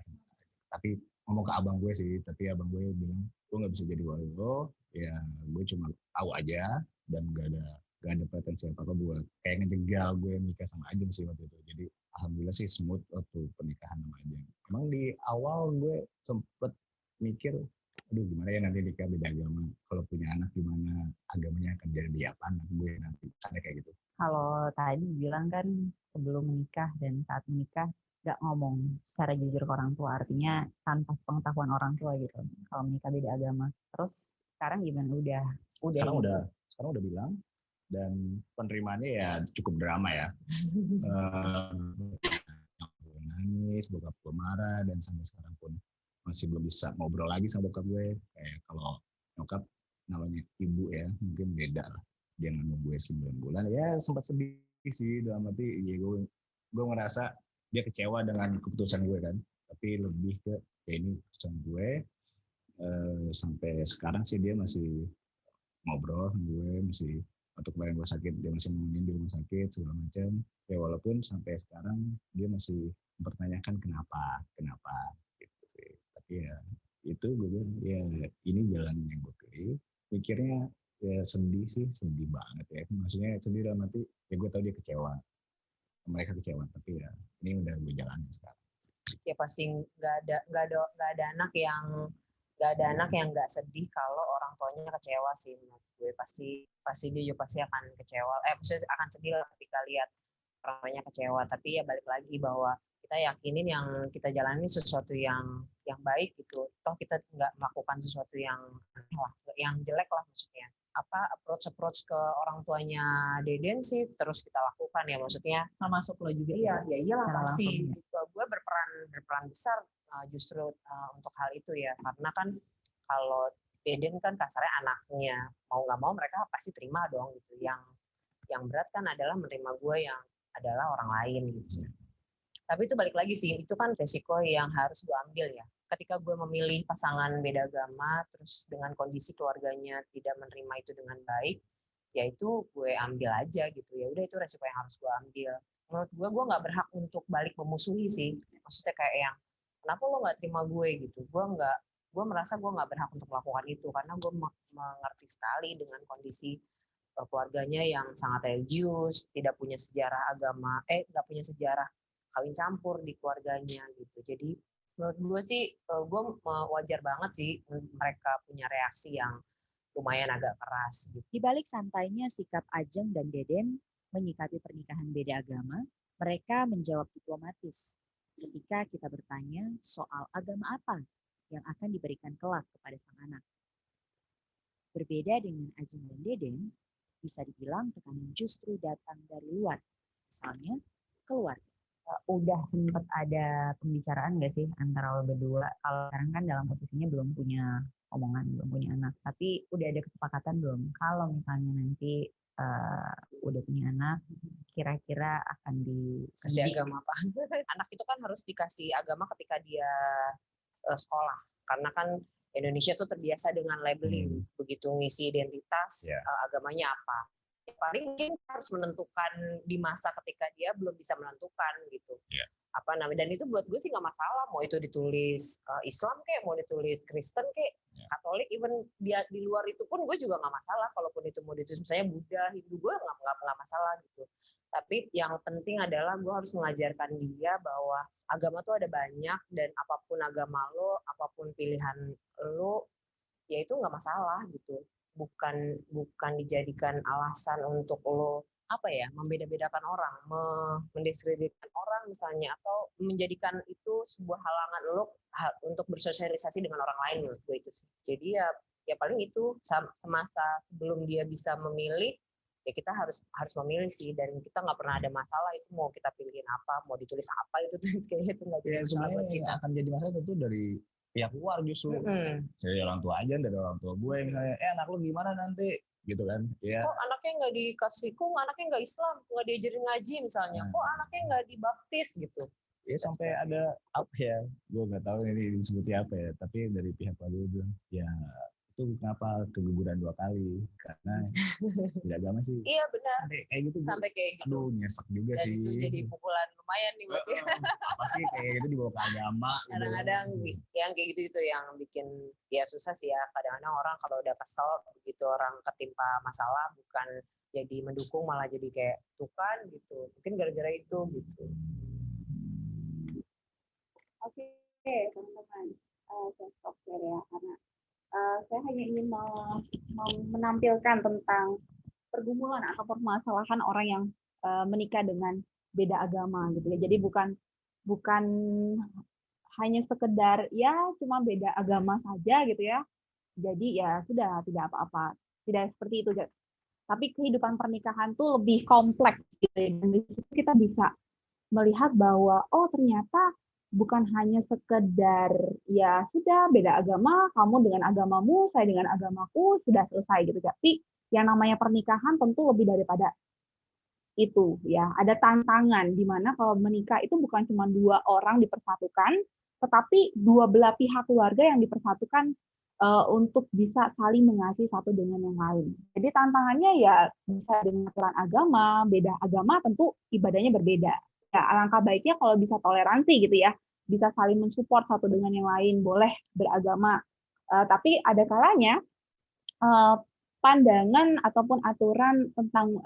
tapi ngomong ke abang gue sih. Tapi abang gue bilang gue nggak bisa jadi wali lo, ya gue cuma tahu aja dan gak ada pretensi apa buat kayak ngejegal gue nikah sama Ajeng sih waktu itu. Jadi alhamdulillah sih smooth waktu pernikahan sama Ajeng. Emang di awal gue sempet mikir, aduh gimana ya nanti nikah beda agama, kalau punya anak gimana agamanya akan jadi apa anak gue nanti, ada kayak gitu. Kalau tadi bilang kan sebelum menikah dan saat menikah nggak ngomong secara jujur ke orang tua, artinya tanpa pengetahuan orang tua gitu kalau menikah beda agama. Terus sekarang gimana, udah Sekarang udah bilang dan penerimaannya ya cukup drama ya. Gue nangis, bokap gue marah, dan sampai sekarang pun masih belum bisa ngobrol lagi sama bokap gue. Kayak kalau nyokap namanya ibu ya, mungkin beda lah. Dia ngandung gue 9 bulan, ya sempat sedih sih dalam arti ya gue ngerasa dia kecewa dengan keputusan gue kan. Tapi lebih ke ya ini keputusan gue. Sampai sekarang sih dia masih ngobrol sama gue, masih waktu kemarin gue sakit dia masih nemenin di rumah sakit segala macam. Ya walaupun sampai sekarang dia masih mempertanyakan kenapa gitu sih. Tapi ya itu gue bilang ya ini jalan yang gue pilih. Mikirnya ya sedih banget ya. Maksudnya sedih dalam arti ya gue tahu dia kecewa, mereka kecewa, tapi ya ini udah gue jalanin sekarang. Ya pasti nggak ada anak yang nggak sedih kalau orang tuanya kecewa sih, menurut gue. Pasti dia juga pasti akan kecewa, maksudnya akan sedih lah ketika lihat orang tuanya kecewa. Tapi ya balik lagi bahwa kita yakinin yang kita jalani sesuatu yang baik gitu. Toh kita nggak melakukan sesuatu yang jelek lah, maksudnya approach ke orang tuanya Deden sih terus kita lakukan ya, maksudnya Termasuk lo juga. iya iyalah pasti langsung. gitu. Gue berperan besar justru untuk hal itu ya, karena kan kalau Deden kan kasarnya anaknya, mau nggak mau mereka pasti terima dong gitu. Yang berat kan adalah menerima gue yang adalah orang lain gitu. Tapi itu balik lagi sih, itu kan resiko yang harus gue ambil ya. Ketika gue memilih pasangan beda agama, terus dengan kondisi keluarganya tidak menerima itu dengan baik, ya itu gue ambil aja gitu. Ya udah, itu resiko yang harus gue ambil. Menurut gue nggak berhak untuk balik memusuhi sih. Maksudnya kayak yang, kenapa lo nggak terima gue gitu? Gue merasa gue nggak berhak untuk melakukan itu karena gue mengerti sekali dengan kondisi keluarganya yang sangat religius, tidak punya sejarah agama, nggak punya sejarah kawin campur di keluarganya gitu. Jadi menurut gue sih, gue wajar banget sih mereka punya reaksi yang lumayan agak keras. Di balik santainya sikap Ajeng dan Deden menyikapi pernikahan beda agama, mereka menjawab diplomatis ketika kita bertanya soal agama apa yang akan diberikan kelak kepada sang anak. Berbeda dengan Ajeng dan Deden, bisa dibilang tekanan justru datang dari luar, misalnya keluarga. Udah sempat ada pembicaraan nggak sih antara lo berdua? Kalau sekarang kan dalam posisinya belum punya omongan, belum punya anak, tapi udah ada kesepakatan belum? Kalau misalnya nanti udah punya anak, kira-kira akan dikasih agama apa? Anak itu kan harus dikasih agama ketika dia sekolah, karena kan Indonesia tuh terbiasa dengan labeling, begitu ngisi identitas, agamanya apa. Paling mungkin harus menentukan di masa ketika dia belum bisa menentukan gitu. Apa namanya, dan itu buat gue sih nggak masalah, mau itu ditulis Islam kayak, mau ditulis Kristen kayak, Katolik, even dia di luar itu pun gue juga nggak masalah. Kalaupun itu mau ditulis misalnya Buddha, Hindu, gue nggak masalah gitu. Tapi yang penting adalah gue harus mengajarkan dia bahwa agama tuh ada banyak, dan apapun agama lo, apapun pilihan lo, ya itu nggak masalah gitu. Bukan dijadikan alasan untuk lo membeda-bedakan orang, mendiskreditkan orang misalnya, atau menjadikan itu sebuah halangan lo untuk bersosialisasi dengan orang lain, menurut gue itu sih. Jadi ya paling itu semasa sebelum dia bisa memilih, ya kita harus memilih sih, dan kita nggak pernah ada masalah itu mau kita pilihin apa, mau ditulis apa, itu kayaknya itu nggak jadi masalah buat kita. Akan jadi masalah itu dari pihak luar justru. Dari orang tua aja, dari orang tua gue misalnya, anak lu gimana nanti gitu kan ya. Kok anaknya nggak dikasih, kok anaknya nggak Islam, nggak diajarin ngaji misalnya, kok anaknya nggak dibaptis gitu ya. Sampai ada apa ya, gue nggak tahu ini disebutnya apa ya, tapi dari pihak keluarga bilang ya itu kenapa keguguran 2 kali, karena tidak agama sih. Iya benar, kayak gitu, sampai kayak gitu. Aduh, nyesek juga dan sih. Itu jadi pukulan lumayan nih buat dia. Apa sih kayak gitu dibawa ke agama. Kadang-kadang yang kayak gitu yang bikin ya susah sih ya. Kadang-kadang orang kalau udah kesel begitu orang ketimpa masalah, bukan jadi mendukung, malah jadi kayak tukan gitu. Mungkin gara-gara itu gitu. Oke, teman-teman, saya stop share ya, karena saya hanya ingin menampilkan tentang pergumulan atau permasalahan orang yang menikah dengan beda agama gitu ya. Jadi bukan hanya sekedar ya cuma beda agama saja gitu ya. Jadi ya sudah, tidak apa-apa. Tidak seperti itu. Tapi kehidupan pernikahan tuh lebih kompleks gitu ya. Dan di situ kita bisa melihat bahwa oh ternyata bukan hanya sekedar ya sudah beda agama, kamu dengan agamamu, saya dengan agamaku, sudah selesai gitu. Tapi yang namanya pernikahan tentu lebih daripada itu ya. Ada tantangan di mana kalau menikah itu bukan cuma dua orang dipersatukan, tetapi dua belah pihak keluarga yang dipersatukan untuk bisa saling mengasihi satu dengan yang lain. Jadi tantangannya ya bisa dengan aturan agama, beda agama tentu ibadahnya berbeda. Ya, alangkah baiknya kalau bisa toleransi gitu ya, bisa saling mensupport satu dengan yang lain, boleh beragama. Tapi ada kalanya pandangan ataupun aturan tentang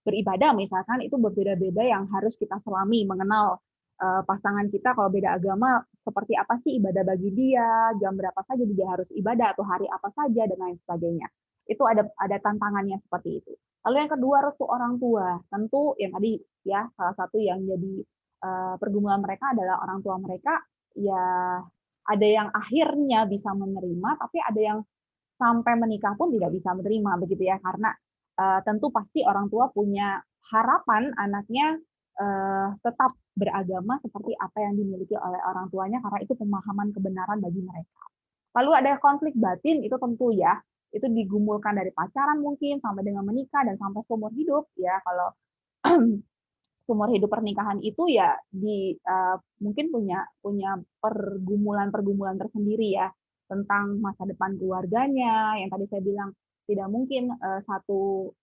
beribadah misalkan itu berbeda-beda yang harus kita selami, mengenal pasangan kita kalau beda agama seperti apa sih ibadah bagi dia, jam berapa saja dia harus ibadah atau hari apa saja dan lain sebagainya. Itu ada tantangannya seperti itu. Lalu yang kedua restu orang tua. Tentu yang tadi ya salah satu yang jadi pergumulan mereka adalah orang tua mereka ya ada yang akhirnya bisa menerima tapi ada yang sampai menikah pun tidak bisa menerima begitu ya karena tentu pasti orang tua punya harapan anaknya tetap beragama seperti apa yang dimiliki oleh orang tuanya karena itu pemahaman kebenaran bagi mereka. Lalu ada konflik batin itu tentu ya, itu digumulkan dari pacaran mungkin sampai dengan menikah dan sampai seumur hidup ya. Kalau seumur hidup pernikahan itu ya mungkin punya pergumulan tersendiri ya tentang masa depan keluarganya yang tadi saya bilang tidak mungkin satu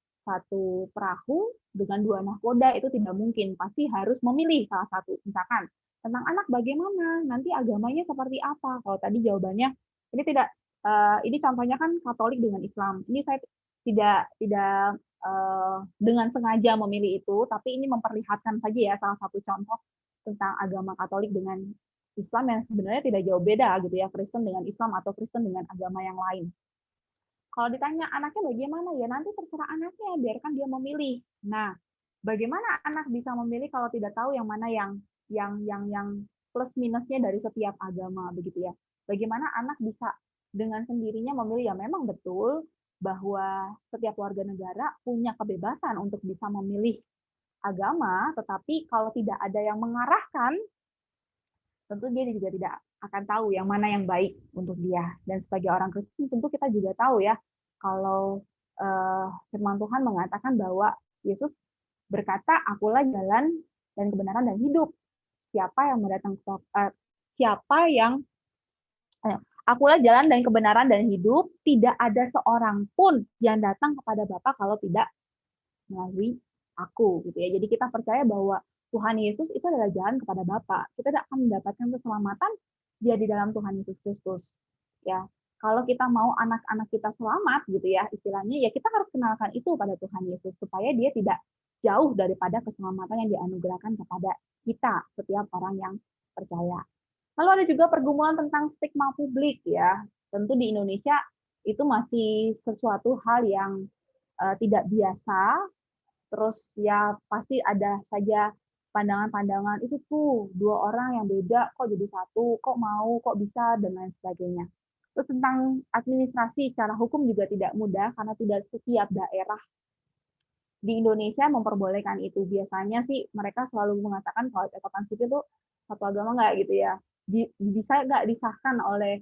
perahu dengan dua nahkoda itu tidak mungkin, pasti harus memilih salah satu. Misalkan tentang anak bagaimana, nanti agamanya seperti apa? Kalau tadi jawabannya ini tidak, ini contohnya kan Katolik dengan Islam. Ini saya tidak dengan sengaja memilih itu, tapi ini memperlihatkan saja ya salah satu contoh tentang agama Katolik dengan Islam yang sebenarnya tidak jauh beda gitu ya, Kristen dengan Islam atau Kristen dengan agama yang lain. Kalau ditanya anaknya bagaimana ya nanti terserah anaknya, biarkan dia memilih. Nah, bagaimana anak bisa memilih kalau tidak tahu yang mana yang plus minusnya dari setiap agama begitu ya. Bagaimana anak bisa dengan sendirinya memilih ya memang betul bahwa setiap warga negara punya kebebasan untuk bisa memilih agama, tetapi kalau tidak ada yang mengarahkan tentu dia juga tidak akan tahu yang mana yang baik untuk dia. Dan sebagai orang Kristen tentu kita juga tahu ya, kalau firman Tuhan mengatakan bahwa Yesus berkata, akulah jalan dan kebenaran dan hidup. Akulah jalan dan kebenaran dan hidup, tidak ada seorang pun yang datang kepada Bapa kalau tidak melalui aku gitu ya. Jadi kita percaya bahwa Tuhan Yesus itu adalah jalan kepada Bapa. Kita tidak akan mendapatkan keselamatan dia di dalam Tuhan Yesus Kristus. Ya, kalau kita mau anak-anak kita selamat gitu ya, istilahnya ya kita harus kenalkan itu pada Tuhan Yesus supaya dia tidak jauh daripada keselamatan yang dianugerahkan kepada kita setiap orang yang percaya. Lalu ada juga pergumulan tentang stigma publik ya. Tentu di Indonesia itu masih sesuatu hal yang tidak biasa. Terus ya pasti ada saja pandangan-pandangan itu tuh dua orang yang beda kok jadi satu, kok mau, kok bisa dan lain sebagainya. Terus tentang administrasi secara hukum juga tidak mudah karena tidak setiap daerah di Indonesia memperbolehkan itu. Biasanya sih mereka selalu mengatakan kalau catatan sipil itu satu agama nggak gitu ya. Bisa nggak disahkan oleh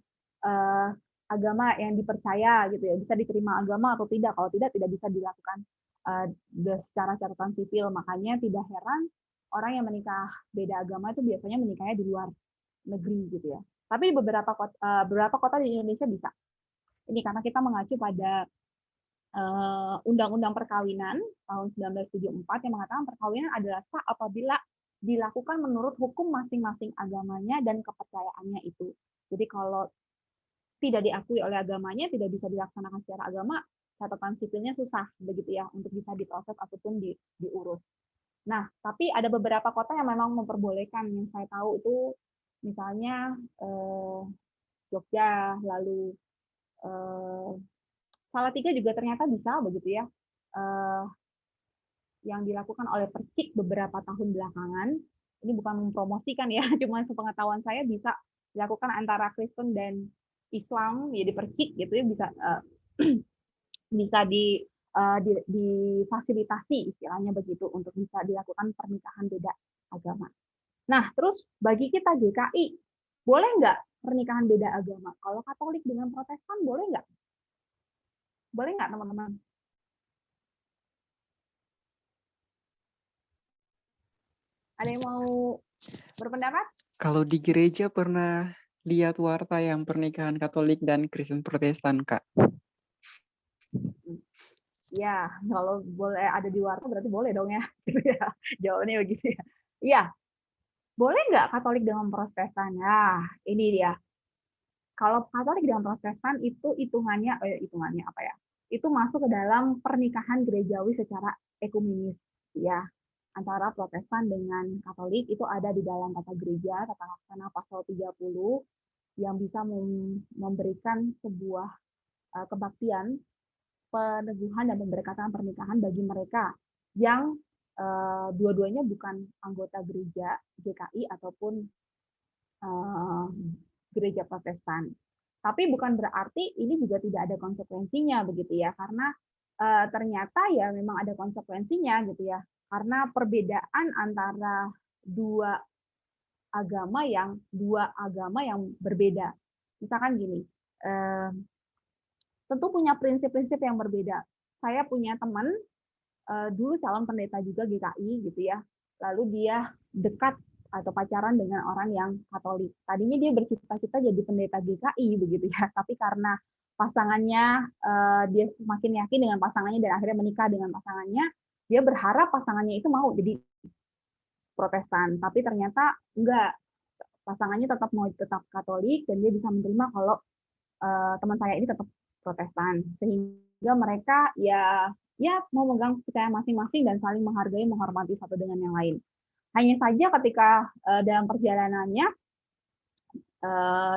agama yang dipercaya gitu ya. Bisa diterima agama atau tidak. Kalau tidak bisa dilakukan secara catatan sipil. Makanya tidak heran orang yang menikah beda agama itu biasanya menikahnya di luar negeri gitu ya. Tapi beberapa kota di Indonesia bisa. Ini karena kita mengacu pada Undang-Undang Perkawinan tahun 1974 yang mengatakan perkawinan adalah sah apabila dilakukan menurut hukum masing-masing agamanya dan kepercayaannya itu. Jadi kalau tidak diakui oleh agamanya, tidak bisa dilaksanakan secara agama, catatan sipilnya susah begitu ya untuk bisa diproses ataupun diurus. Nah, tapi ada beberapa kota yang memang memperbolehkan. Yang saya tahu itu misalnya Jogja, lalu Salatiga juga ternyata bisa begitu ya. Yang dilakukan oleh Percik beberapa tahun belakangan. Ini bukan mempromosikan ya, cuma sepengetahuan saya bisa dilakukan antara Kristen dan Islam ya di Percik gitu ya bisa bisa difasilitasi istilahnya begitu untuk bisa dilakukan pernikahan beda agama. Nah, terus bagi kita GKI, boleh nggak pernikahan beda agama? Kalau Katolik dengan Protestan boleh nggak? Boleh nggak teman-teman? Ada yang mau berpendapat? Kalau di gereja pernah lihat warta yang pernikahan Katolik dan Kristen Protestan, Kak. Ya, kalau boleh ada di warta berarti boleh dong ya. Gitu ya. Jawabannya begitu ya. Iya. Boleh nggak Katolik dengan Protestan? Nah, ini dia. Kalau Katolik dengan Protestan itu hitungannya apa ya? Itu masuk ke dalam pernikahan gerejawi secara ekumenis ya. Antara Protestan dengan Katolik itu ada di dalam tata gereja, tata laksana pasal 30 yang bisa memberikan sebuah kebaktian, peneguhan dan pemberkatan pernikahan bagi mereka yang dua-duanya bukan anggota gereja GKI ataupun gereja Protestan. Tapi bukan berarti ini juga tidak ada konsekuensinya begitu ya, karena ternyata ya memang ada konsekuensinya gitu ya. Karena perbedaan antara dua agama yang berbeda. Misalkan gini, tentu punya prinsip-prinsip yang berbeda. Saya punya teman dulu calon pendeta juga GKI gitu ya. Lalu dia dekat atau pacaran dengan orang yang Katolik. Tadinya dia bercita-cita jadi pendeta GKI begitu ya, tapi karena pasangannya dia semakin yakin dengan pasangannya dan akhirnya menikah dengan pasangannya, dia berharap pasangannya itu mau jadi Protestan, tapi ternyata enggak, pasangannya tetap Katolik dan dia bisa menerima kalau teman saya ini tetap Protestan, sehingga mereka ya mau memegang kepercayaan masing-masing dan saling menghargai, menghormati satu dengan yang lain. Hanya saja ketika dalam perjalanannya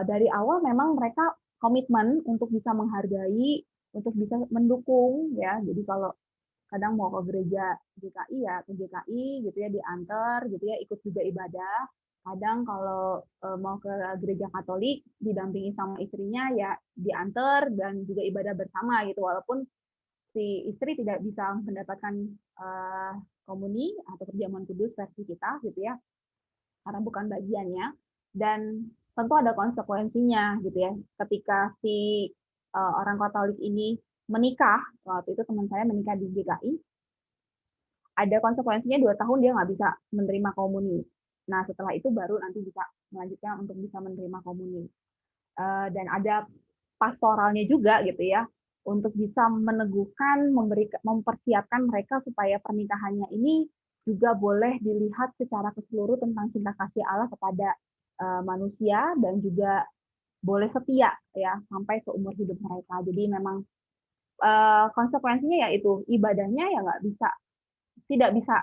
dari awal memang mereka komitmen untuk bisa menghargai, untuk bisa mendukung ya. Jadi kalau kadang mau ke gereja GKI ya ke GKI gitu ya, diantar gitu ya, ikut juga ibadah. Kadang kalau mau ke gereja Katolik didampingi sama istrinya ya diantar dan juga ibadah bersama gitu, walaupun si istri tidak bisa mendapatkan komuni atau perjamuan kudus versi kita gitu ya, karena bukan bagiannya. Dan tentu ada konsekuensinya gitu ya. Ketika si orang Katolik ini menikah, waktu itu teman saya menikah di GKI, ada konsekuensinya 2 tahun dia nggak bisa menerima komuni. Nah setelah itu baru nanti bisa melanjutkan untuk bisa menerima komuni. Dan ada pastoralnya juga gitu ya, untuk bisa meneguhkan, mempersiapkan mereka supaya pernikahannya ini juga boleh dilihat secara keseluruhan tentang cinta kasih Allah kepada manusia dan juga boleh setia ya sampai ke umur hidup mereka. Jadi memang konsekuensinya yaitu ibadahnya ya tidak bisa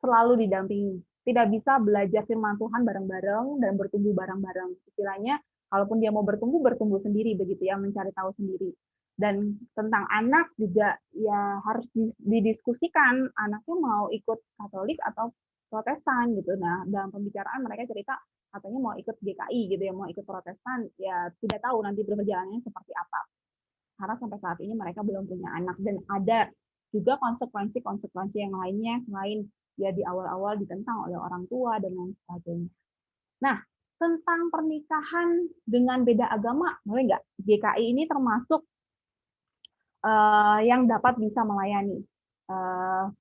selalu didampingi, tidak bisa belajar firman Tuhan bareng-bareng dan bertumbuh bareng-bareng. Istilahnya, kalaupun dia mau bertumbuh sendiri begitu ya, mencari tahu sendiri. Dan tentang anak juga ya harus didiskusikan, anaknya mau ikut Katolik atau Protestan gitu. Nah, dalam pembicaraan mereka cerita katanya mau ikut GKI gitu ya, mau ikut Protestan, ya tidak tahu nanti perjalanannya seperti apa. Karena sampai saat ini mereka belum punya anak dan ada juga konsekuensi yang lainnya selain ya di awal-awal ditentang oleh orang tua dan lain sebagainya. Nah, tentang pernikahan dengan beda agama, boleh nggak? GKI ini termasuk yang dapat bisa melayani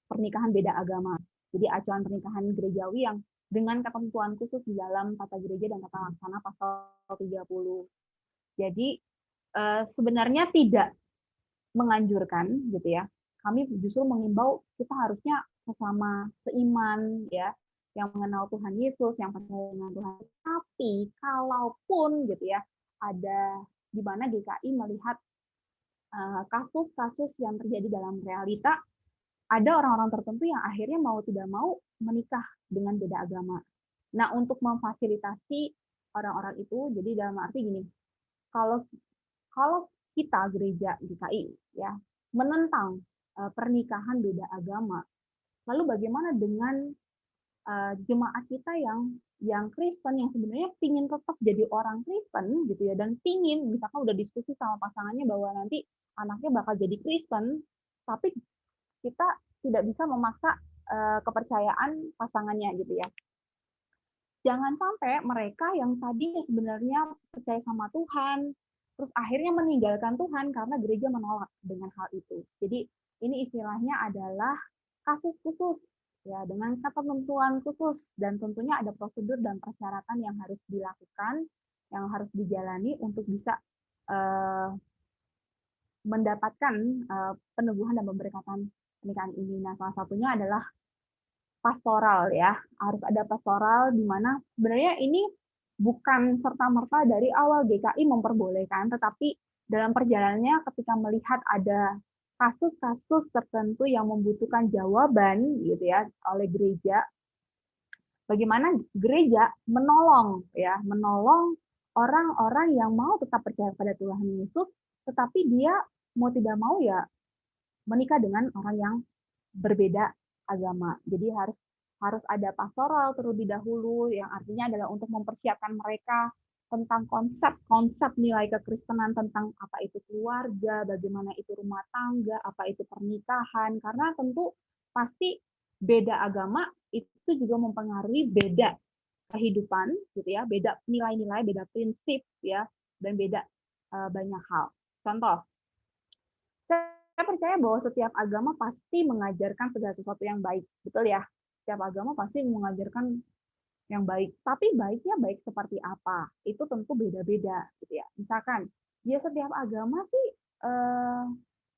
pernikahan beda agama. Jadi acuan pernikahan gerejawi yang dengan ketentuan khusus di dalam tata gereja dan tata laksana pasal 30. Jadi sebenarnya tidak menganjurkan gitu ya. Kami justru mengimbau kita harusnya sesama seiman ya, yang mengenal Tuhan Yesus, yang percaya dengan Tuhan. Tapi kalaupun gitu ya, ada di mana GKI melihat kasus-kasus yang terjadi dalam realita, ada orang-orang tertentu yang akhirnya mau tidak mau menikah dengan beda agama. Nah, untuk memfasilitasi orang-orang itu, jadi dalam arti gini, kalau kita gereja GKI ya menentang pernikahan beda agama, lalu bagaimana dengan jemaat kita yang Kristen yang sebenarnya pingin tetap jadi orang Kristen gitu ya, dan pingin misalkan udah diskusi sama pasangannya bahwa nanti anaknya bakal jadi Kristen, tapi kita tidak bisa memaksa kepercayaan pasangannya gitu ya. Jangan sampai mereka yang tadinya sebenarnya percaya sama Tuhan, terus akhirnya meninggalkan Tuhan karena gereja menolak dengan hal itu. Jadi ini istilahnya adalah kasus khusus ya, dengan ketentuan khusus, dan tentunya ada prosedur dan persyaratan yang harus dilakukan, yang harus dijalani untuk bisa mendapatkan peneguhan dan pemberkatan pernikahan ini. Nah, salah satunya adalah pastoral ya, harus ada pastoral di mana sebenarnya ini bukan serta-merta dari awal GKI memperbolehkan, tetapi dalam perjalanannya ketika melihat ada kasus-kasus tertentu yang membutuhkan jawaban gitu ya oleh gereja, bagaimana gereja menolong ya, menolong orang-orang yang mau tetap percaya pada Tuhan Yesus, tetapi dia mau tidak mau ya menikah dengan orang yang berbeda agama. Jadi harus ada pastoral terlebih dahulu, yang artinya adalah untuk mempersiapkan mereka tentang konsep nilai kekristenan, tentang apa itu keluarga, bagaimana itu rumah tangga, apa itu pernikahan, karena tentu pasti beda agama itu juga mempengaruhi beda kehidupan gitu ya, beda nilai-nilai, beda prinsip ya, dan beda banyak hal. Contoh, saya percaya bahwa setiap agama pasti mengajarkan segala sesuatu yang baik, betul ya? Setiap agama pasti mengajarkan yang baik, tapi baiknya baik seperti apa? Itu tentu beda-beda, gitu ya. Misalkan, ya setiap agama sih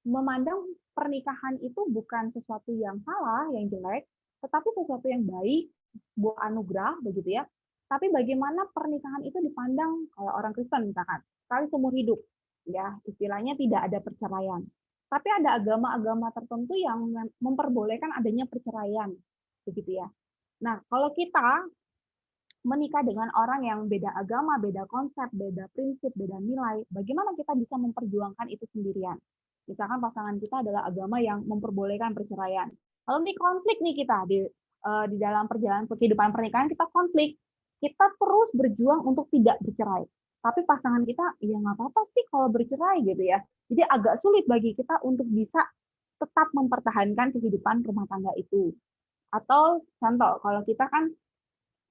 memandang pernikahan itu bukan sesuatu yang salah, yang jelek, tetapi sesuatu yang baik, buah anugerah, begitu ya. Tapi bagaimana pernikahan itu dipandang kalau orang Kristen misalkan, sekali seumur hidup, ya istilahnya tidak ada perceraian. Tapi ada agama-agama tertentu yang memperbolehkan adanya perceraian, begitu ya. Nah, kalau kita menikah dengan orang yang beda agama, beda konsep, beda prinsip, beda nilai, bagaimana kita bisa memperjuangkan itu sendirian? Misalkan pasangan kita adalah agama yang memperbolehkan perceraian. Kalau ini konflik nih kita di dalam perjalanan kehidupan pernikahan, kita konflik, kita terus berjuang untuk tidak bercerai. Tapi pasangan kita, ya nggak apa-apa sih kalau bercerai gitu ya. Jadi agak sulit bagi kita untuk bisa tetap mempertahankan kehidupan rumah tangga itu. Atau contoh, kalau kita kan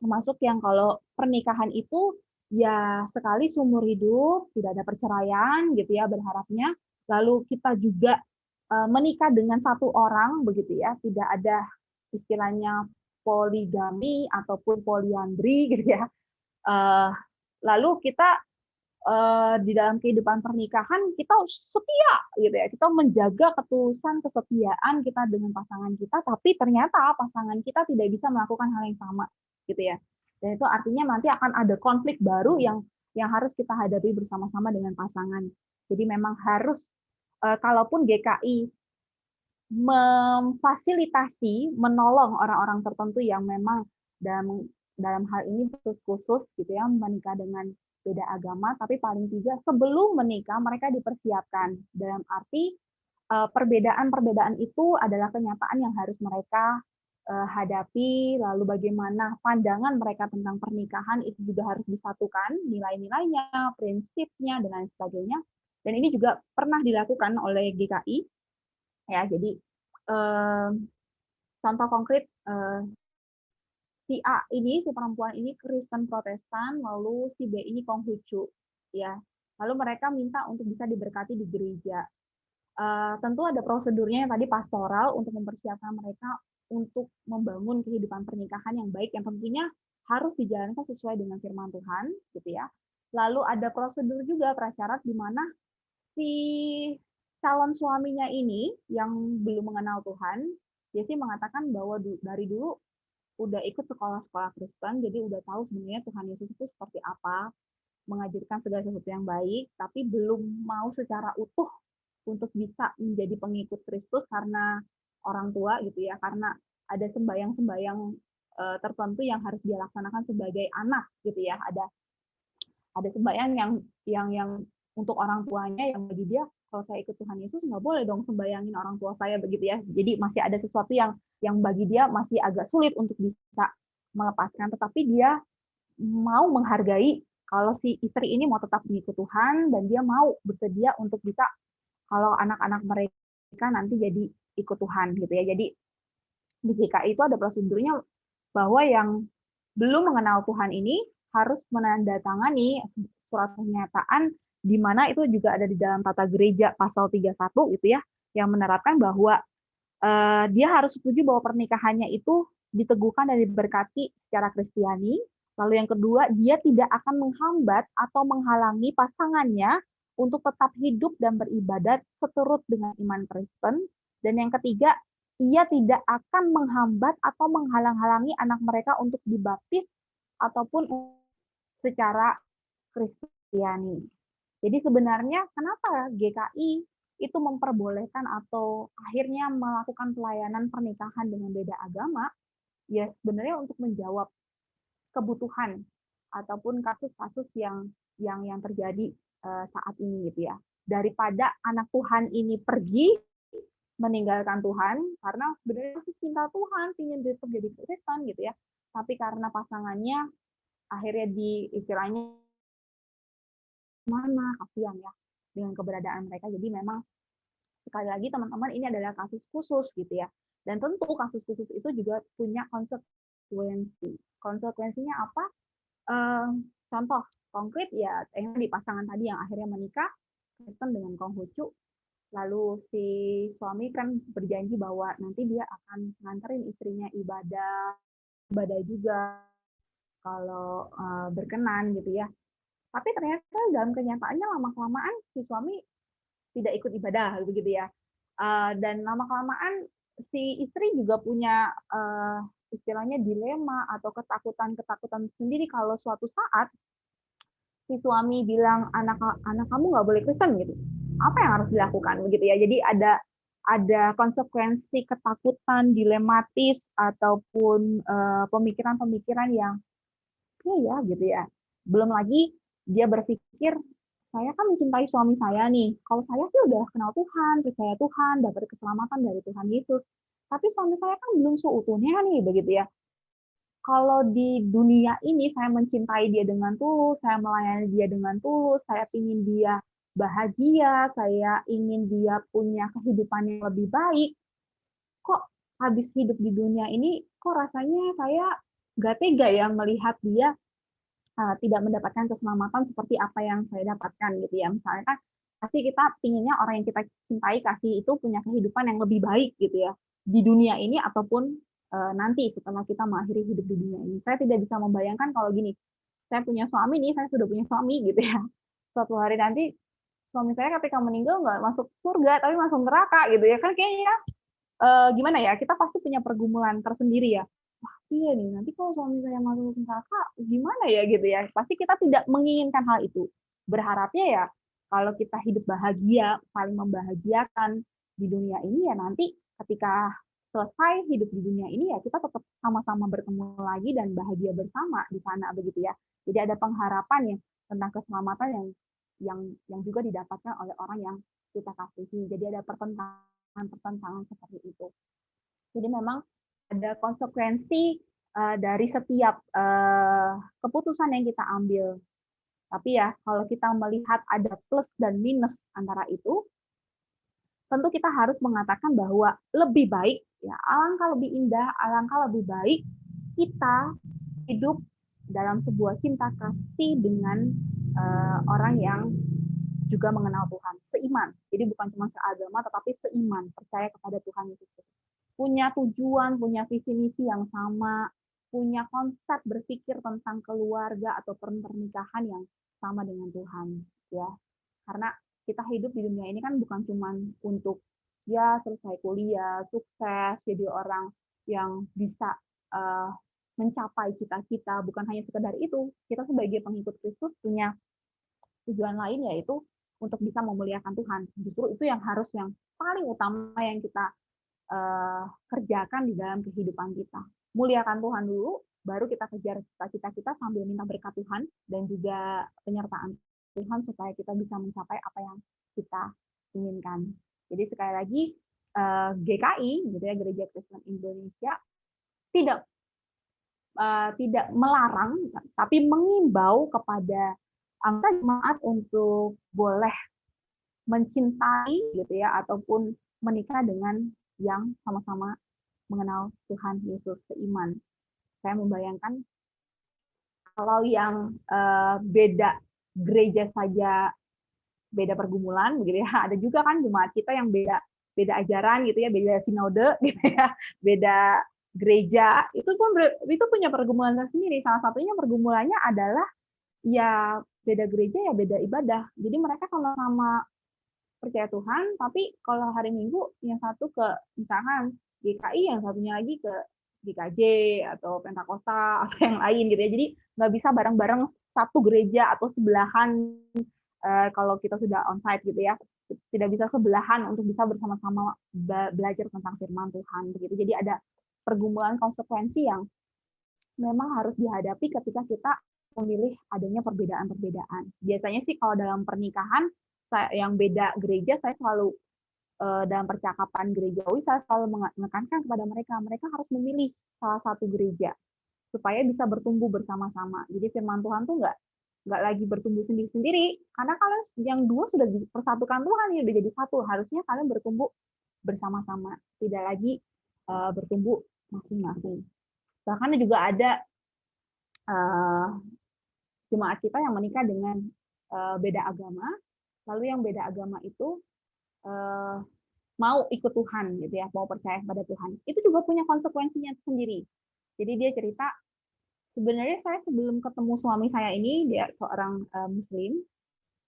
termasuk yang kalau pernikahan itu ya sekali seumur hidup, tidak ada perceraian gitu ya berharapnya. Lalu kita juga menikah dengan satu orang begitu ya, tidak ada istilahnya poligami ataupun poliandri gitu ya. Lalu kita di dalam kehidupan pernikahan kita setia gitu ya, kita menjaga ketulusan kesetiaan kita dengan pasangan kita, tapi ternyata pasangan kita tidak bisa melakukan hal yang sama gitu ya, dan itu artinya nanti akan ada konflik baru yang harus kita hadapi bersama-sama dengan pasangan. Jadi memang harus kalaupun GKI memfasilitasi, menolong orang-orang tertentu yang memang dalam hal ini khusus gitu ya, menikah dengan beda agama, tapi paling tidak sebelum menikah mereka dipersiapkan, dalam arti perbedaan-perbedaan itu adalah kenyataan yang harus mereka hadapi, lalu bagaimana pandangan mereka tentang pernikahan itu juga harus disatukan, nilai-nilainya, prinsipnya, dan lain sebagainya. Dan ini juga pernah dilakukan oleh GKI, ya. Jadi contoh konkret, si A ini, si perempuan ini Kristen Protestan, lalu si B ini Konghucu, ya. Lalu mereka minta untuk bisa diberkati di gereja. Tentu ada prosedurnya yang tadi pastoral untuk mempersiapkan mereka untuk membangun kehidupan pernikahan yang baik, yang tentunya harus dijalankan sesuai dengan firman Tuhan, gitu ya. Lalu ada prosedur juga prasyarat di mana si calon suaminya ini yang belum mengenal Tuhan, dia sih mengatakan bahwa dari dulu udah ikut sekolah-sekolah Kristen, jadi udah tahu sebenarnya Tuhan Yesus itu seperti apa, mengajarkan segala sesuatu yang baik, tapi belum mau secara utuh untuk bisa menjadi pengikut Kristus karena orang tua gitu ya, karena ada sembahyang-sembahyang tertentu yang harus dia laksanakan sebagai anak gitu ya, ada sembahyang yang untuk orang tuanya, yang bagi dia kalau saya ikut Tuhan Yesus nggak boleh dong sembayangin orang tua saya begitu ya. Jadi masih ada sesuatu yang bagi dia masih agak sulit untuk bisa melepaskan, tetapi dia mau menghargai kalau si istri ini mau tetap mengikut Tuhan dan dia mau bersedia untuk bisa, kalau anak-anak mereka nanti jadi ikut Tuhan gitu ya. Jadi di GKI itu ada prosedurnya bahwa yang belum mengenal Tuhan ini harus menandatangani surat pernyataan di mana itu juga ada di dalam tata gereja pasal 31 gitu ya, yang menerapkan bahwa dia harus setuju bahwa pernikahannya itu diteguhkan dan diberkati secara Kristiani. Lalu yang kedua, dia tidak akan menghambat atau menghalangi pasangannya untuk tetap hidup dan beribadat seturut dengan iman Kristen. Dan yang ketiga, ia tidak akan menghambat atau menghalang-halangi anak mereka untuk dibaptis ataupun secara Kristiani. Jadi sebenarnya kenapa GKI itu memperbolehkan atau akhirnya melakukan pelayanan pernikahan dengan beda agama? Ya sebenarnya untuk menjawab kebutuhan ataupun kasus-kasus yang terjadi saat ini gitu ya. Daripada anak Tuhan ini pergi meninggalkan Tuhan karena sebenarnya masih cinta Tuhan, ingin tetap jadi Kristen gitu ya. Tapi karena pasangannya akhirnya istilahnya mana, kasihan ya dengan keberadaan mereka. Jadi memang sekali lagi teman-teman, ini adalah kasus khusus gitu ya. Dan tentu kasus khusus itu juga punya konsekuensi. Konsekuensinya apa? Contoh konkret ya, yang di pasangan tadi yang akhirnya menikah Kristen dengan Konghucu. Lalu si suami kan berjanji bahwa nanti dia akan nganterin istrinya ibadah juga kalau berkenan gitu ya. Tapi ternyata dalam kenyataannya lama-kelamaan si suami tidak ikut ibadah begitu ya. Dan lama-kelamaan si istri juga punya istilahnya dilema atau ketakutan sendiri kalau suatu saat si suami bilang anak kamu nggak boleh Kristen gitu. Apa yang harus dilakukan begitu ya. Jadi ada konsekuensi ketakutan dilematis ataupun pemikiran-pemikiran yang ya gitu ya. Belum lagi dia berpikir saya kan mencintai suami saya nih. Kalau saya sih udah kenal Tuhan, percaya Tuhan, dapat keselamatan dari Tuhan Yesus. Tapi suami saya kan belum seutuhnya nih begitu ya. Kalau di dunia ini saya mencintai dia dengan tulus, saya melayani dia dengan tulus, saya ingin dia bahagia, saya ingin dia punya kehidupan yang lebih baik. Kok habis hidup di dunia ini, kok rasanya saya nggak tega ya melihat dia tidak mendapatkan keselamatan seperti apa yang saya dapatkan gitu ya. Misalnya kan pasti kita inginnya orang yang kita cintai kasih itu punya kehidupan yang lebih baik gitu ya di dunia ini ataupun nanti setelah kita mengakhiri hidup di dunia ini. Saya tidak bisa membayangkan kalau gini, saya punya suami nih, saya sudah punya suami gitu ya. Suatu hari nanti suami saya ketika meninggal nggak masuk surga tapi masuk neraka gitu ya kan kayaknya gimana ya, kita pasti punya pergumulan tersendiri ya. Wah iya nih, nanti kalau suami saya masuk neraka gimana ya gitu ya. Pasti kita tidak menginginkan hal itu. Berharapnya ya kalau kita hidup bahagia, saling membahagiakan di dunia ini ya nanti ketika selesai hidup di dunia ini ya kita tetap sama-sama bertemu lagi dan bahagia bersama di sana begitu ya. Jadi ada pengharapan ya tentang keselamatan yang juga didapatkan oleh orang yang kita kasihi. Jadi ada pertentangan seperti itu. Jadi memang ada konsekuensi dari setiap keputusan yang kita ambil. Tapi ya kalau kita melihat ada plus dan minus antara itu, tentu kita harus mengatakan bahwa lebih baik, ya alangkah lebih indah, alangkah lebih baik kita hidup dalam sebuah cinta kasih dengan orang yang juga mengenal Tuhan, seiman. Jadi bukan cuma seagama, tetapi seiman, percaya kepada Tuhan Yesus. Punya tujuan, punya visi misi yang sama, punya konsep berpikir tentang keluarga atau pernikahan yang sama dengan Tuhan, ya. Karena kita hidup di dunia ini kan bukan cuma untuk ya selesai kuliah, sukses, jadi orang yang bisa mencapai cita-cita, bukan hanya sekedar itu. Kita sebagai pengikut Kristus punya tujuan lain yaitu untuk bisa memuliakan Tuhan. Justru itu yang paling utama yang kita kerjakan di dalam kehidupan kita. Muliakan Tuhan dulu, baru kita kejar cita-cita kita sambil minta berkat Tuhan dan juga penyertaan Tuhan supaya kita bisa mencapai apa yang kita inginkan. Jadi sekali lagi GKI, gitu ya, Gereja Kristen Indonesia, tidak melarang, tapi mengimbau kepada anggota jemaat untuk boleh mencintai, gitu ya, ataupun menikah dengan yang sama-sama mengenal Tuhan Yesus seiman. Saya membayangkan kalau yang beda gereja saja, beda pergumulan begitu ya, ada juga kan jemaat kita yang beda ajaran gitu ya, beda sinode gitu ya, beda gereja, itu punya pergumulan tersendiri. Salah satunya pergumulannya adalah ya beda gereja ya beda ibadah. Jadi mereka sama-sama percaya Tuhan, tapi kalau hari Minggu yang satu ke misalkan GKI, yang satunya lagi ke GKJ atau Pentakosta atau yang lain gitu ya. Jadi nggak bisa bareng-bareng satu gereja atau sebelahan kalau kita sudah onsite gitu ya. Tidak bisa sebelahan untuk bisa bersama-sama belajar tentang firman Tuhan begitu. Jadi ada pergumulan konsekuensi yang memang harus dihadapi ketika kita memilih adanya perbedaan-perbedaan. Biasanya sih kalau dalam pernikahan yang beda gereja, saya selalu dalam percakapan gerejawi, saya selalu menekankan kepada mereka harus memilih salah satu gereja supaya bisa bertumbuh bersama-sama. Jadi firman Tuhan tuh nggak lagi bertumbuh sendiri-sendiri, karena kalian yang dua sudah dipersatukan Tuhan, ya udah jadi satu. Harusnya kalian bertumbuh bersama-sama, tidak lagi bertumbuh masing-masing. Bahkan juga ada jemaat kita yang menikah dengan beda agama, lalu yang beda agama itu mau ikut Tuhan gitu ya, mau percaya kepada Tuhan. Itu juga punya konsekuensinya sendiri. Jadi dia cerita, sebenarnya saya sebelum ketemu suami saya ini, dia seorang Muslim,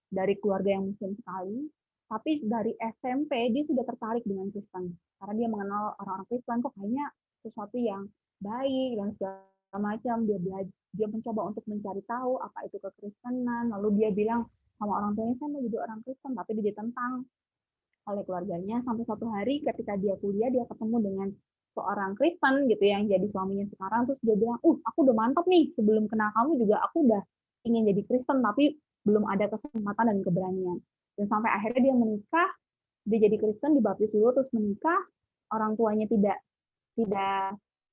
dari keluarga yang Muslim sekali, tapi dari SMP dia sudah tertarik dengan Kristen. Karena dia mengenal orang-orang Kristen, kok kayaknya sesuatu yang baik dan segala macam. Dia mencoba untuk mencari tahu apa itu kekristenan, lalu dia bilang sama orang tuanya, saya mau jadi orang Kristen, tapi dia ditentang oleh keluarganya. Sampai suatu hari ketika dia kuliah, dia ketemu dengan seorang Kristen gitu yang jadi suaminya sekarang, terus dia bilang, aku udah mantap nih, sebelum kenal kamu juga aku udah ingin jadi Kristen, tapi belum ada kesempatan dan keberanian. Dan sampai akhirnya dia menikah, dia jadi Kristen, dibaptis dulu, terus menikah, orang tuanya tidak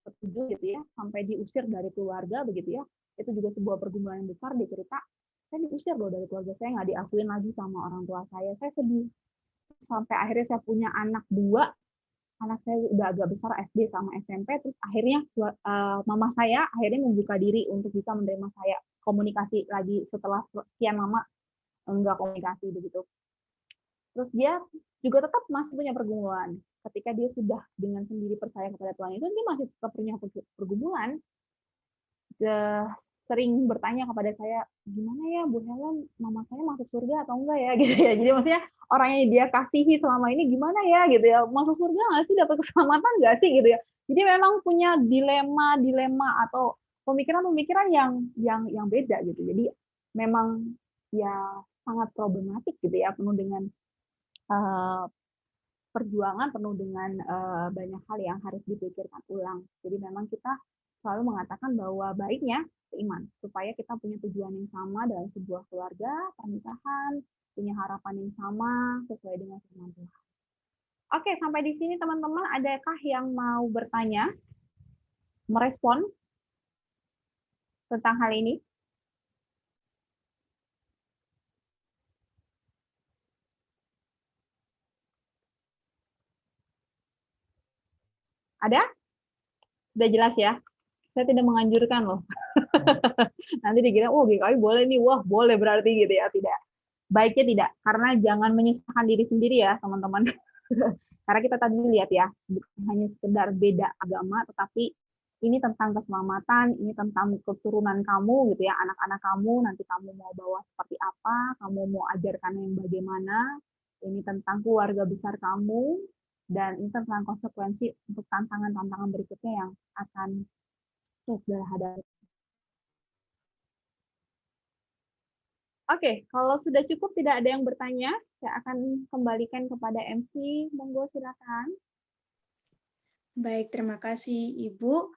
setuju gitu ya, sampai diusir dari keluarga begitu ya. Itu juga sebuah pergumulan yang besar. Dia cerita, saya diusir loh dari keluarga saya, nggak diakuin lagi sama orang tua saya sedih. Sampai akhirnya saya punya anak 2, anak saya udah agak besar, SD sama SMP, terus akhirnya mama saya akhirnya membuka diri untuk bisa menerima saya, komunikasi lagi setelah sekian lama enggak komunikasi begitu. Terus dia juga tetap masih punya pergumulan. Ketika dia sudah dengan sendiri percaya kepada Tuhan itu, dia masih tetap punya pergumulan. Sering bertanya kepada saya, gimana ya Bu Helen, mama saya masuk surga atau enggak ya gitu ya. Jadi maksudnya orang yang dia kasihi selama ini gimana ya gitu ya, masuk surga nggak sih, dapat keselamatan nggak sih gitu ya. Jadi memang punya dilema atau pemikiran-pemikiran yang beda gitu. Jadi memang ya sangat problematik gitu ya, penuh dengan perjuangan, penuh dengan banyak hal yang harus dipikirkan ulang. Jadi memang kita selalu mengatakan bahwa baiknya seiman, supaya kita punya tujuan yang sama dalam sebuah keluarga, pernikahan, punya harapan yang sama sesuai dengan firman Tuhan. Oke, sampai di sini teman-teman, adakah yang mau bertanya, merespon tentang hal ini? Ada? Sudah jelas ya? Saya tidak menganjurkan loh. Nanti dikira, GKI boleh nih, wah boleh berarti gitu ya. Tidak. Baiknya tidak, karena jangan menyusahkan diri sendiri ya teman-teman. Karena kita tadi lihat ya, bukan hanya sekedar beda agama, tetapi ini tentang keselamatan, ini tentang keturunan kamu gitu ya, anak-anak kamu, nanti kamu mau bawa seperti apa, kamu mau ajarkan yang bagaimana, ini tentang keluarga besar kamu, dan ini tentang konsekuensi untuk tantangan-tantangan berikutnya yang akan kita hadapi. Oke, kalau sudah cukup tidak ada yang bertanya, saya akan kembalikan kepada MC. Monggo silakan. Baik, terima kasih Ibu.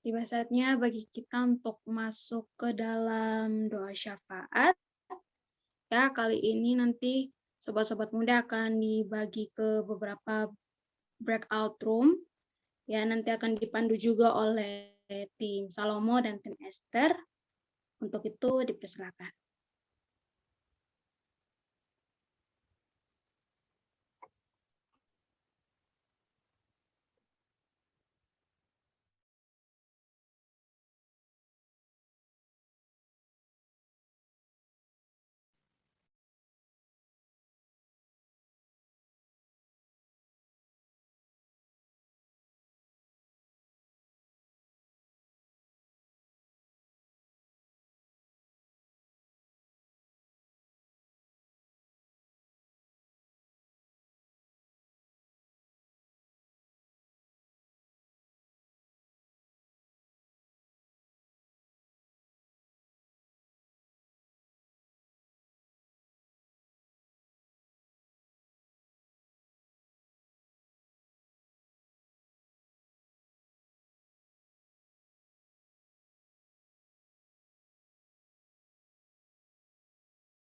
Tiba saatnya bagi kita untuk masuk ke dalam doa syafaat. Ya, kali ini nanti sobat-sobat muda akan dibagi ke beberapa breakout room. Ya, nanti akan dipandu juga oleh tim Salomo dan tim Esther. Untuk itu dipersilakan.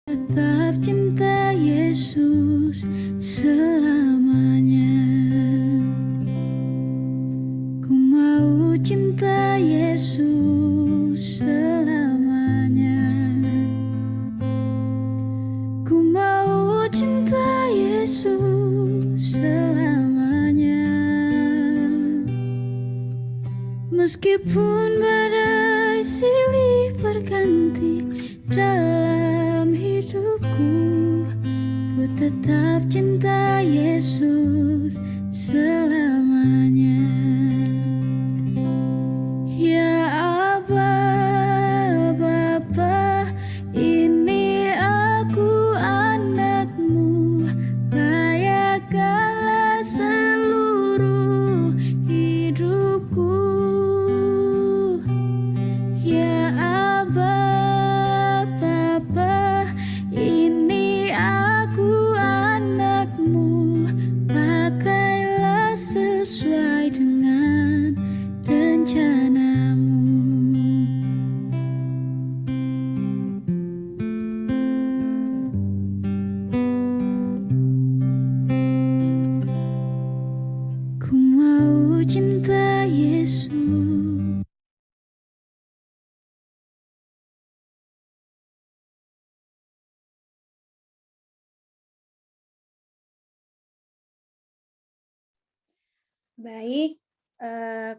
Tetap cinta Yesus selamanya. Ku mau cinta Yesus selamanya. Ku mau cinta Yesus selamanya. Meskipun badai silih berganti dalam hidupku, ku tetap cinta Yesus selamanya. Ya Aba, Bapa, ini aku anakmu, layakkanlah seluruh hidupku. Ya Aba, Bapa, ini aku anakmu, pakailah sesuai dengan rencanamu. Ku mau cinta Yesus. Baik,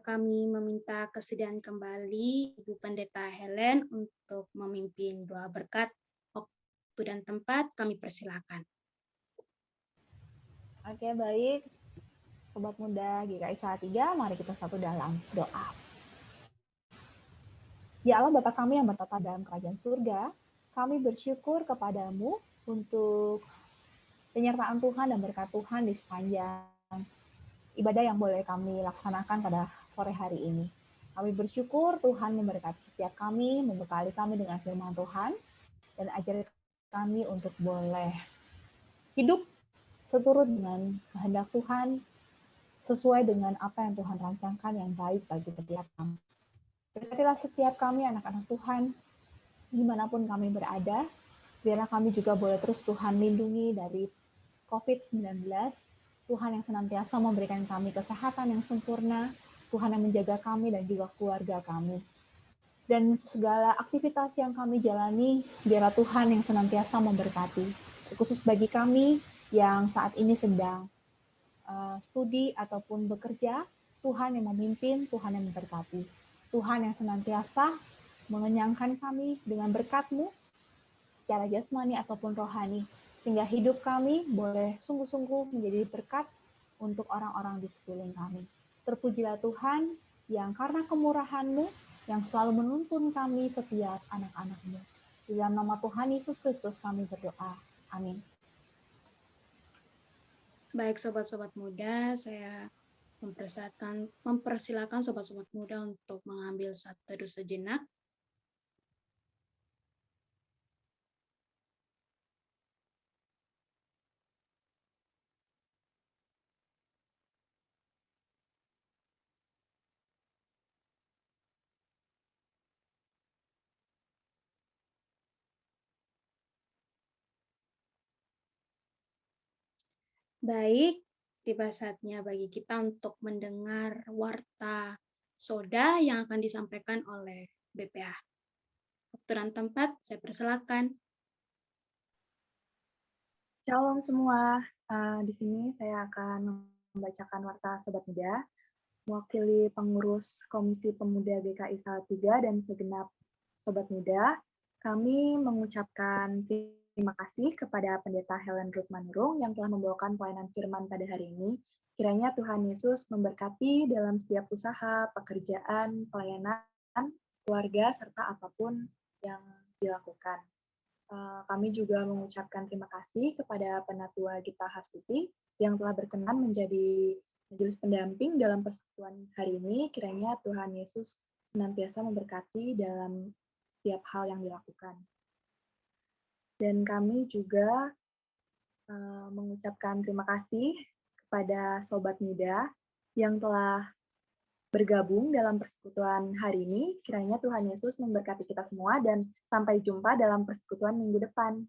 kami meminta kesediaan kembali Ibu Pendeta Helen untuk memimpin doa berkat. Waktu dan tempat kami persilakan. Oke, baik. Sobat Muda GKI Salatiga, mari kita satu dalam doa. Ya Allah Bapa kami yang bertata dalam kerajaan surga, kami bersyukur kepadamu untuk penyertaan Tuhan dan berkat Tuhan di sepanjang ibadah yang boleh kami laksanakan pada sore hari ini. Kami bersyukur Tuhan memberkati setiap kami, membekali kami dengan firman Tuhan, dan ajar kami untuk boleh hidup seturut dengan kehendak Tuhan, sesuai dengan apa yang Tuhan rancangkan yang baik bagi setiap kami. Berkatilah setiap kami, anak-anak Tuhan, dimanapun kami berada, biarlah kami juga boleh terus Tuhan lindungi dari COVID-19, Tuhan yang senantiasa memberikan kami kesehatan yang sempurna, Tuhan yang menjaga kami dan juga keluarga kami. Dan segala aktivitas yang kami jalani, biarlah Tuhan yang senantiasa memberkati. Khusus bagi kami yang saat ini sedang studi ataupun bekerja, Tuhan yang memimpin, Tuhan yang memberkati. Tuhan yang senantiasa mengenyangkan kami dengan berkat-Mu secara jasmani ataupun rohani, sehingga hidup kami boleh sungguh-sungguh menjadi berkat untuk orang-orang di sekeliling kami. Terpujilah Tuhan yang karena kemurahan-Mu yang selalu menuntun kami setiap anak-anak-Mu. Di dalam nama Tuhan Yesus Kristus kami berdoa. Amin. Baik sobat-sobat muda, saya mempersilakan sobat-sobat muda untuk mengambil satu teduh sejenak. Baik, tiba saatnya bagi kita untuk mendengar warta soda yang akan disampaikan oleh BPH. Waktu dan tempat saya persilakan. Shalom semua, di sini saya akan membacakan warta Sobat Muda, mewakili pengurus Komisi Pemuda GKI Salatiga dan segenap Sobat Muda. Kami mengucapkan terima kasih kepada Pendeta Helen Ruth Manurung yang telah membawakan pelayanan firman pada hari ini. Kiranya Tuhan Yesus memberkati dalam setiap usaha, pekerjaan, pelayanan, keluarga, serta apapun yang dilakukan. Kami juga mengucapkan terima kasih kepada Penatua Gita Hastuti yang telah berkenan menjadi majelis pendamping dalam persekutuan hari ini. Kiranya Tuhan Yesus senantiasa memberkati dalam setiap hal yang dilakukan. Dan kami juga mengucapkan terima kasih kepada Sobat Muda yang telah bergabung dalam persekutuan hari ini. Kiranya Tuhan Yesus memberkati kita semua dan sampai jumpa dalam persekutuan minggu depan.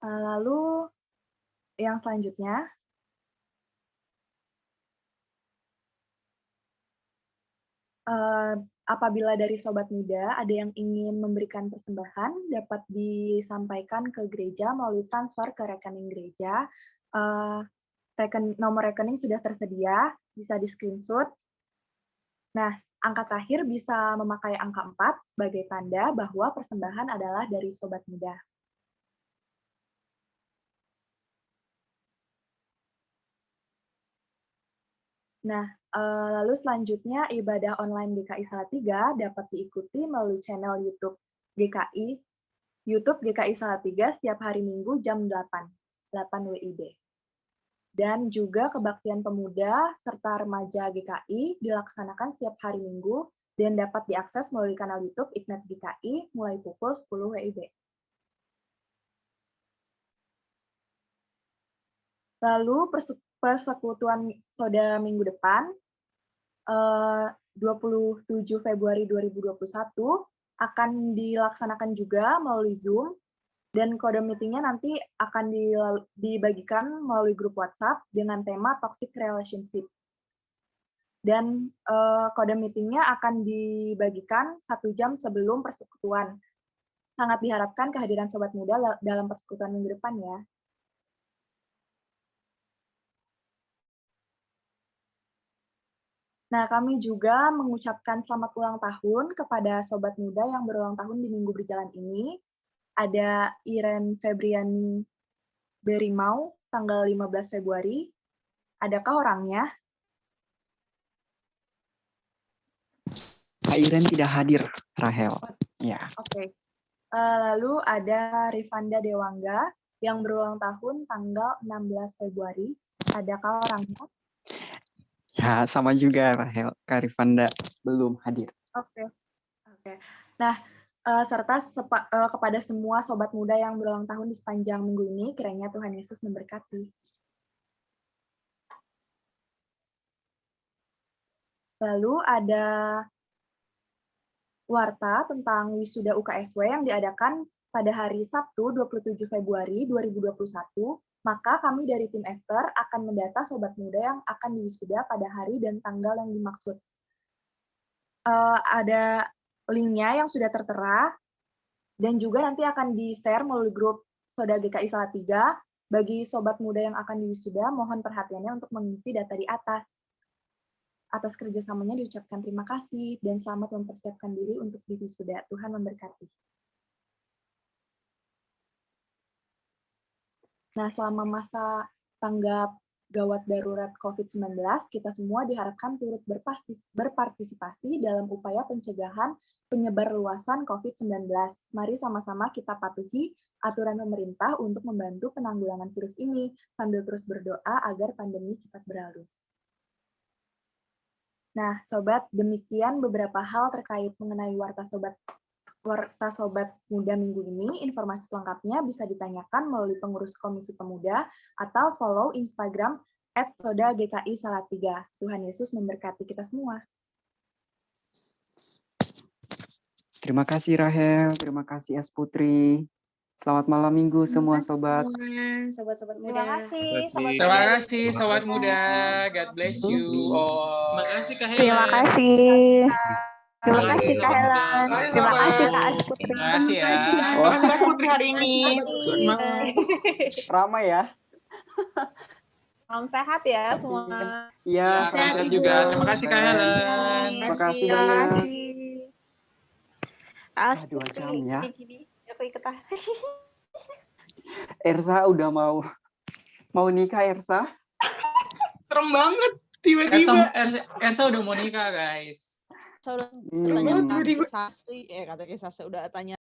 Lalu yang selanjutnya, apabila dari Sobat Muda ada yang ingin memberikan persembahan, dapat disampaikan ke gereja melalui transfer ke rekening gereja. Nomor rekening sudah tersedia, bisa di-screenshot. Nah, angka terakhir bisa memakai angka 4 sebagai tanda bahwa persembahan adalah dari Sobat Muda. Nah, lalu selanjutnya ibadah online GKI Salatiga dapat diikuti melalui channel YouTube GKI Salatiga setiap hari Minggu jam 8 WIB. Dan juga kebaktian pemuda serta remaja GKI dilaksanakan setiap hari Minggu dan dapat diakses melalui kanal YouTube Ignat GKI mulai pukul 10 WIB. Lalu persekutuan Soda minggu depan, 27 Februari 2021, akan dilaksanakan juga melalui Zoom, dan kode meetingnya nanti akan dibagikan melalui grup WhatsApp dengan tema Toxic Relationship. Dan kode meetingnya akan dibagikan 1 jam sebelum persekutuan. Sangat diharapkan kehadiran Sobat Muda dalam persekutuan minggu depan ya. Nah, kami juga mengucapkan selamat ulang tahun kepada Sobat Muda yang berulang tahun di minggu berjalan ini. Ada Iren Febriani Berimau, tanggal 15 Februari. Adakah orangnya? Kak Iren tidak hadir, Rahel. Ya. Oke. Lalu ada Rifanda Dewangga yang berulang tahun tanggal 16 Februari. Adakah orangnya? Ya, sama juga Rahel. Kak Rifanda belum hadir. Oke. Nah, serta kepada semua Sobat Muda yang berulang tahun di sepanjang minggu ini, kiranya Tuhan Yesus memberkati. Lalu ada warta tentang wisuda UKSW yang diadakan pada hari Sabtu 27 Februari 2021, maka kami dari tim Esther akan mendata Sobat Muda yang akan diwisuda pada hari dan tanggal yang dimaksud. Ada linknya yang sudah tertera, dan juga nanti akan di-share melalui grup Soda GKI Salatiga. Bagi Sobat Muda yang akan diwisuda, mohon perhatiannya untuk mengisi data di atas. Atas kerjasamanya diucapkan terima kasih, dan selamat mempersiapkan diri untuk diwisuda. Tuhan memberkati. Nah, selama masa tanggap gawat darurat COVID-19, kita semua diharapkan turut berpartisipasi dalam upaya pencegahan penyebar luasan COVID-19. Mari sama-sama kita patuhi aturan pemerintah untuk membantu penanggulangan virus ini, sambil terus berdoa agar pandemi cepat berlalu. Nah, Sobat, demikian beberapa hal terkait mengenai warta Sobat Muda minggu ini. Informasi selengkapnya bisa ditanyakan melalui pengurus Komisi Pemuda atau follow Instagram @sodagki salatiga. Tuhan Yesus memberkati kita semua. Terima kasih Rahel, terima kasih Es Putri. Selamat malam minggu semua Sobat. Sobat-sobat muda. Terima kasih Sobat Muda. Terima kasih Sobat Muda. God bless you all. Terima kasih Kak Helen. Terima kasih. Terima kasih Kak Helen. Terima kasih Kak As Putri. Terima kasih ya. Terima kasih Mas Putri hari ini. Ramai ya. Salam sehat ya semua. Iya, sehat juga. Terima kasih Kak Helen. Terima kasih banyak. As 2 jam ya. Aku ikutan. Ersa udah mau nikah, Ersa? Serem banget tiba-tiba. Ersa udah mau nikah guys. Saya udah tanya kata Kisah udah tanya